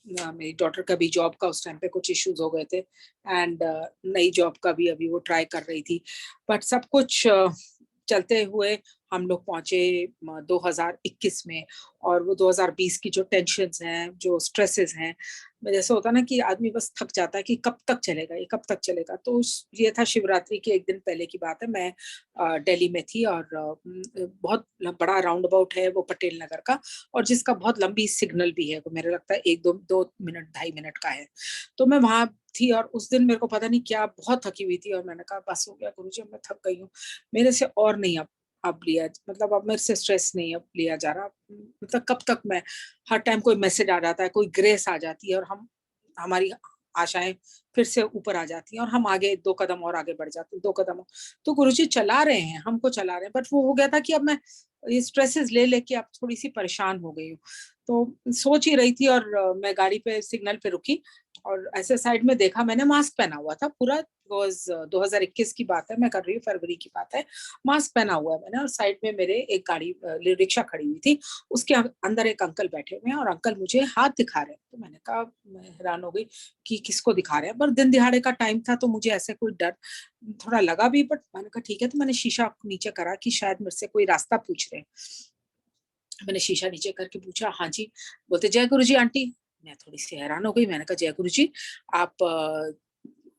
मेरी डॉटर का भी जॉब का उस टाइम पे कुछ इश्यूज हो गए थे। एंड नई जॉब का भी अभी वो ट्राई कर रही थी। बट सब कुछ चलते हुए हम लोग पहुंचे 2021 में। और वो 2020 की जो टेंशन्स हैं, जो स्ट्रेसेस हैं, जैसे होता ना कि आदमी बस थक जाता है कि कब तक चलेगा ये, कब तक चलेगा। तो ये था शिवरात्रि के एक दिन पहले की बात है। मैं दिल्ली में थी और बहुत बड़ा राउंड अबाउट है वो पटेल नगर का, और जिसका बहुत लंबी सिग्नल भी है। वो मेरे लगता है 1-2 मिनट 2.5 मिनट का है। तो मैं वहां थी और उस दिन मेरे को पता नहीं क्या बहुत थकी हुई थी और मैंने कहा बस हो गया गुरुजी, मैं थक गई हूँ, मेरे से और नहीं अब लिया, मतलब अब मेरे से स्ट्रेस नहीं अब लिया जा रहा। मतलब कब तक मैं, हर टाइम कोई मैसेज आ जाता है, कोई ग्रेस आ जाती है और हम हमारी आशाएं फिर से ऊपर आ जाती हैं और हम आगे 2 कदम और आगे बढ़ जाते हैं, 2 कदम। तो गुरुजी चला रहे हैं, हमको चला रहे हैं। बट वो हो गया था कि अब मैं ये स्ट्रेसेस ले लेके अब थोड़ी सी परेशान हो गई हूँ। तो सोच ही रही थी और मैं गाड़ी पे सिग्नल पे रुकी और ऐसे साइड में देखा, मैंने मास्क पहना हुआ था पूरा। 2021 की बात है, मैं कर रही हूँ फरवरी की बात है। मास्क पहना हुआ है मैंने और साइड में मेरे एक गाड़ी रिक्शा खड़ी हुई थी, उसके अंदर एक अंकल बैठे हुए हैं और अंकल मुझे हाथ दिखा रहे हैं। तो मैंने कहा, मैं हैरान हो गई कि किसको दिखा रहे हैं। पर दिन दिहाड़े का टाइम था तो मुझे ऐसे कोई डर थोड़ा लगा भी, बट मैंने कहा ठीक है। तो मैंने शीशा नीचे करा कि शायद मेरे से कोई रास्ता पूछ रहे हैं। मैंने शीशा नीचे करके पूछा, हाँ जी। बोलते जय गुरु जी आंटी। मैं थोड़ी सी हैरान हो गई, मैंने कहा जय गुरु जी आप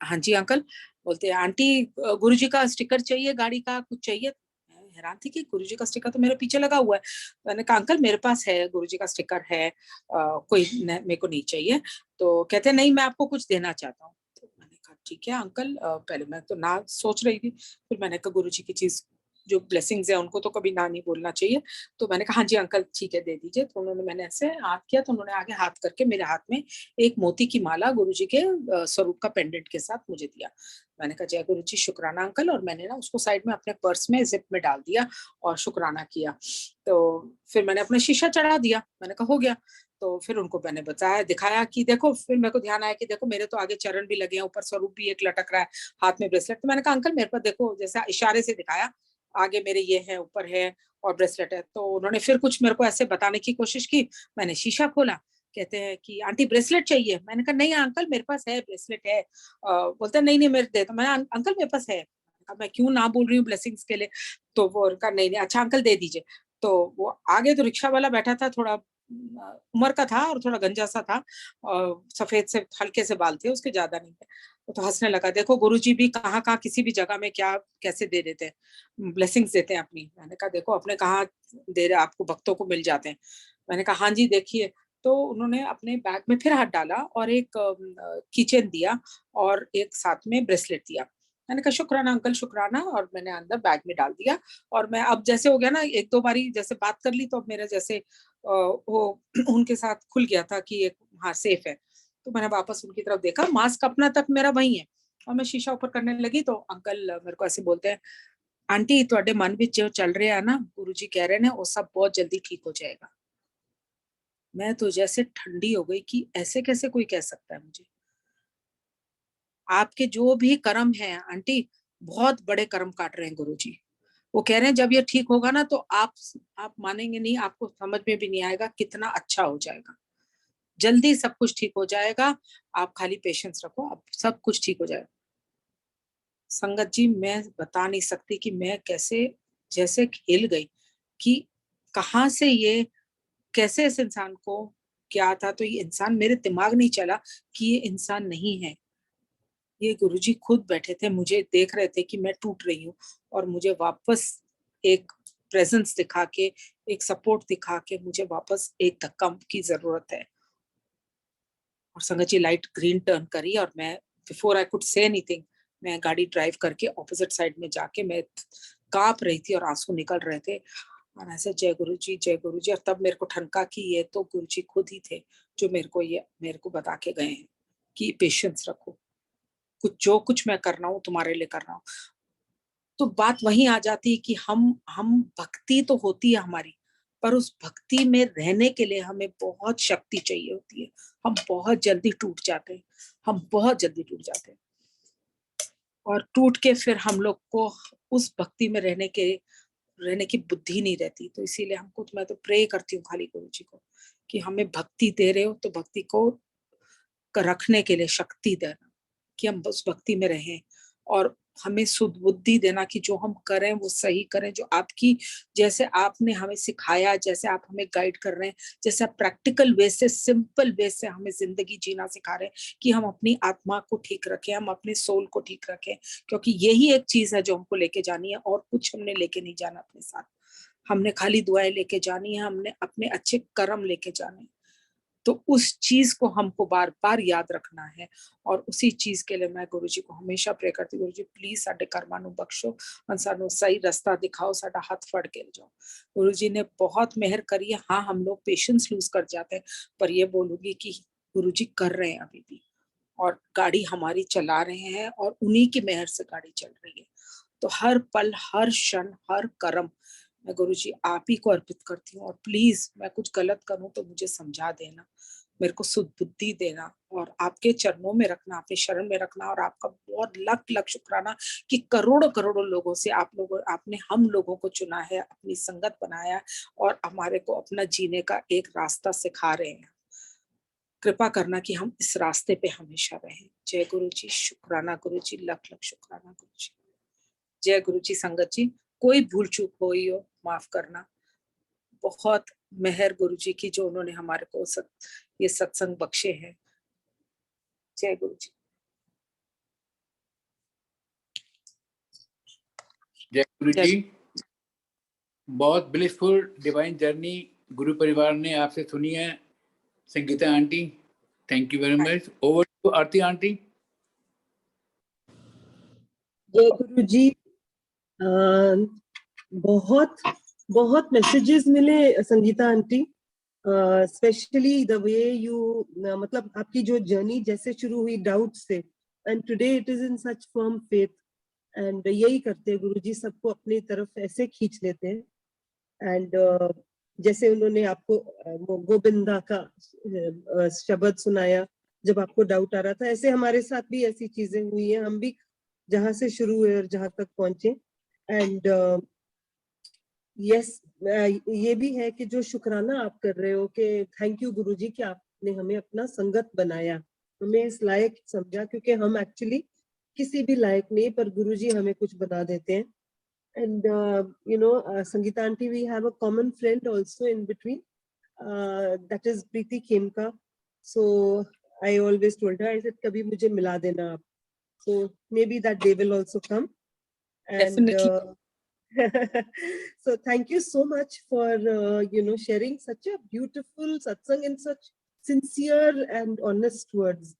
हाँ जी अंकल। बोलते आंटी गुरुजी का स्टिकर चाहिए, गाड़ी का कुछ चाहिए। मैं हैरान थी कि गुरुजी का स्टिकर तो मेरे पीछे लगा हुआ है। मैंने कहा अंकल मेरे पास है, गुरुजी का स्टिकर है, कोई मेरे को नहीं चाहिए। तो कहते नहीं मैं आपको कुछ देना चाहता हूँ। तो मैंने कहा ठीक है अंकल। पहले मैं तो ना सोच रही थी, फिर मैंने कहा गुरुजी की चीज जो ब्लेसिंग्स है उनको तो कभी ना नहीं बोलना चाहिए। तो मैंने कहा हाँ जी अंकल ठीक है दे दीजिए। तो उन्होंने, मैंने ऐसे हाथ किया तो उन्होंने आगे हाथ करके मेरे हाथ में एक मोती की माला गुरुजी के स्वरूप का पेंडेंट के साथ मुझे दिया। मैंने कहा जय गुरुजी, शुक्राना अंकल। और मैंने ना उसको साइड में अपने पर्स में जिप में डाल दिया और शुक्राना किया। तो फिर मैंने अपना शीशा चढ़ा दिया, मैंने कहा हो गया। तो फिर उनको मैंने बताया, दिखाया कि देखो, फिर मेरे को ध्यान आया कि देखो मेरे तो आगे चरण भी लगे हैं, ऊपर स्वरूप भी एक लटक रहा है, हाथ में ब्रेसलेट। तो मैंने कहा अंकल मेरे पास देखो, जैसे इशारे से दिखाया, आगे मेरे ये है, ऊपर है और ब्रेसलेट है। तो उन्होंने फिर कुछ मेरे को ऐसे बताने की कोशिश की। मैंने शीशा खोला, कहते हैं कि आंटी ब्रेसलेट चाहिए। मैंने कहा नहीं अंकल मेरे पास है, ब्रेसलेट है। बोलते हैं नहीं नहीं मेरे दे। तो मैंने अंकल मेरे पास है। मैं क्यों ना बोल रही हूँ ब्लेसिंग्स के लिए। तो वो उनका नहीं नहीं अच्छा अंकल दे दीजिए। तो वो आगे तो रिक्शा वाला बैठा था, थोड़ा उम्र का था और थोड़ा गंजा सा था और सफेद से हल्के से बाल थे उसके, ज्यादा नहीं थे। वो तो हंसने लगा, देखो गुरुजी भी कहाँ कहाँ किसी भी जगह में क्या कैसे दे देते हैं, ब्लेसिंग्स देते हैं अपनी। मैंने कहा देखो अपने कहाँ दे रहे, आपको भक्तों को मिल जाते हैं। मैंने कहा हाँ जी देखिए। तो उन्होंने अपने बैग में फिर हाथ डाला और एक कीचेन दिया और एक साथ में ब्रेसलेट दिया। मैंने कहा शुक्राना अंकल शुक्राना, और मैंने अंदर बैग में डाल दिया। और मैं अब जैसे हो गया ना, एक दो बारी जैसे बात कर ली तो अब मेरा जैसे वो उनके साथ खुल गया था कि एक हाँ सेफ है। तो मैंने वापस उनकी तरफ देखा, मास्क अपना तक मेरा वही है। और मैं शीशा ऊपर करने लगी तो अंकल मेरे को ऐसे बोलते हैं, आंटी ਤੁਹਾਡੇ मन ਵਿੱਚ जो चल रहे हैं ना, गुरुजी कह रहे हैं वो सब बहुत जल्दी ठीक हो जाएगा। मैं तो जैसे ठंडी हो गई कि ऐसे कैसे कोई कह सकता है मुझे। आपके जो भी कर्म है आंटी, बहुत बड़े कर्म काट रहे हैं गुरुजी। वो कह रहे हैं जब ये ठीक होगा ना तो आप मानेंगे नहीं, आपको समझ में भी नहीं आएगा कितना अच्छा हो जाएगा। जल्दी सब कुछ ठीक हो जाएगा, आप खाली पेशेंस रखो, अब सब कुछ ठीक हो जाएगा। संगत जी मैं बता नहीं सकती कि मैं कैसे जैसे हिल गई कि कहाँ से ये, कैसे इस इंसान को क्या था। तो ये इंसान, मेरे दिमाग नहीं चला कि ये इंसान नहीं है। ये गुरुजी खुद बैठे थे, मुझे देख रहे थे कि मैं टूट रही हूँ और मुझे वापस एक प्रेजेंस दिखा के, एक सपोर्ट दिखा के मुझे वापस एक धक्का की जरूरत है। और संगत जी लाइट ग्रीन टर्न करी और मैं, before I could say anything, मैं गाड़ी ड्राइव करके ऑपोजिट साइड में जाके, मैं कांप रही थी और आंसू निकल रहे थे। और ऐसे जय गुरु जी जय गुरु जी। और तब मेरे को ठनका कि ये तो गुरु जी खुद ही थे जो मेरे को बता के गए हैं कि पेशेंस रखो, कुछ जो कुछ मैं कर रहा हूँ तुम्हारे लिए कर रहा हूँ। तो बात वहीं आ जाती है कि हम भक्ति तो होती है हमारी, पर उस भक्ति में रहने के लिए हमें बहुत शक्ति चाहिए होती है। हम बहुत जल्दी टूट जाते हैं, हम बहुत जल्दी टूट जाते हैं। और टूट के फिर हम लोग को उस भक्ति में रहने की बुद्धि नहीं रहती। तो इसीलिए हमको, मैं तो प्रे करती हूँ खाली गुरु जी को कि हमें भक्ति दे रहे हो तो भक्ति को रखने के लिए शक्ति देना, कि हम उस भक्ति में रहें। और हमें शुद्ध बुद्धि देना कि जो हम करें वो सही करें, जो आपकी, जैसे आपने हमें सिखाया, जैसे आप हमें गाइड कर रहे हैं, जैसे आप प्रैक्टिकल वे से, सिंपल वे से हमें जिंदगी जीना सिखा रहे हैं कि हम अपनी आत्मा को ठीक रखें, हम अपने सोल को ठीक रखें। क्योंकि यही एक चीज है जो हमको लेके जानी है, और कुछ हमने लेके नहीं जाना अपने साथ। हमने खाली दुआएं लेके जानी है, हमने अपने अच्छे कर्म लेके जाने। तो उस चीज को हमको बार बार याद रखना है। और उसी चीज के लिए मैं गुरुजी को हमेशा प्रे करती हूँ, गुरुजी प्लीज साडे कर्मां नू बख्शो, सानू सही रास्ता दिखाओ, साडा हाथ फड़ के जाओ। गुरुजी ने बहुत मेहर करी है। हाँ हम लोग पेशेंस लूज कर जाते हैं, पर ये बोलूंगी कि गुरुजी कर रहे हैं अभी भी, और गाड़ी हमारी चला रहे हैं और उन्हीं की मेहर से गाड़ी चल रही है। तो हर पल, हर क्षण, हर कर्म मैं गुरुजी आप ही को अर्पित करती हूँ। और प्लीज मैं कुछ गलत करूं तो मुझे समझा देना, मेरे को शुद्ध बुद्धि देना और आपके चरणों में रखना, अपने शरण में रखना। और आपका बहुत लख लख शुक्राना कि करोड़ों करोड़ों लोगों से आपने हम लोगों को चुना है, अपनी संगत बनाया और हमारे को अपना जीने का एक रास्ता सिखा रहे हैं। कृपा करना कि हम इस रास्ते पे हमेशा रहें। जय गुरु जी, शुक्राना गुरु जी, लख लख शुक्राना गुरु जी। जय गुरु जी। संगत जी कोई भूल चूक हुई हो माफ करना। बहुत मेहर गुरु जी की जो उन्होंने हमारे को ये सत्संग बख्शे हैं। जय गुरु जी। जय गुरु जी। बहुत ब्लिसफुल डिवाइन जर्नी गुरु परिवार ने आपसे सुनी है Sangeeta aunty. Thank you very much. Over to Aarti aunty. जय गुरु जी। बहुत बहुत मैसेजेस मिले Sangeeta aunty, specially the way you, मतलब आपकी जो जर्नी जैसे शुरू हुई डाउट से, and today it is in such firm faith, and यही करते हैं गुरुजी, सबको अपनी तरफ ऐसे खींच लेते हैं। एंड जैसे उन्होंने आपको वो गोविंदा का शब्द सुनाया जब आपको डाउट आ रहा था, ऐसे हमारे साथ भी ऐसी चीजें हुई हैं, हम भी जहां से शुरू हुए और जहां तक पहुंचे। एंड यस, ये भी है कि जो शुक्राना आप कर रहे हो कि थैंक यू गुरुजी कि आपने हमें अपना संगत बनाया, हमें इस लायक समझा, क्योंकि हम एक्चुअली किसी भी लायक नहीं, पर गुरुजी हमें कुछ बना देते हैं। And Sangeeta aunty, we have a common friend also in between, that is Preeti Khemka. So I always told her, I said kabhi mujhe mila dena aap. So maybe that day will also come. And Definitely. so thank you so much for sharing such a beautiful satsang in such sincere and honest words.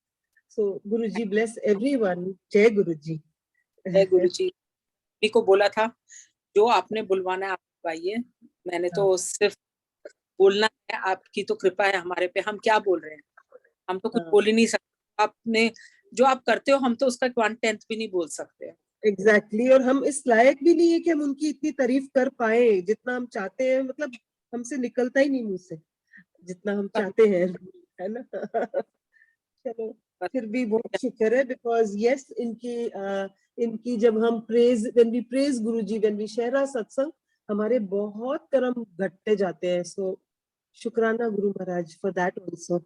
So Guruji bless everyone. Jai Guruji. जय गुरुजी। जी को बोला था जो आपने बुलवाना है आप बुलवाइए, मैंने तो सिर्फ बोलना है, आपकी तो कृपा है हमारे पे, हम क्या बोल रहे हैं, हम तो कुछ बोल ही नहीं सकते। आपने जो आप करते हो हम तो उसका 1/10 भी नहीं बोल सकते। एग्जैक्टली और हम इस लायक भी नहीं है कि हम उनकी इतनी तारीफ कर पाए जितना हम चाहते हैं, मतलब हमसे निकलता ही नहीं मुंह से जितना हम चाहते हैं, है ना। चलो फिर भी बहुत शुक्र है, बिकॉज यस इनकी जब हम praise, when we praise Guruji, when we share our satsang, हमारे बहुत कर्म घटते जाते हैं। सो शुक्राना Guru Maharaj for that also.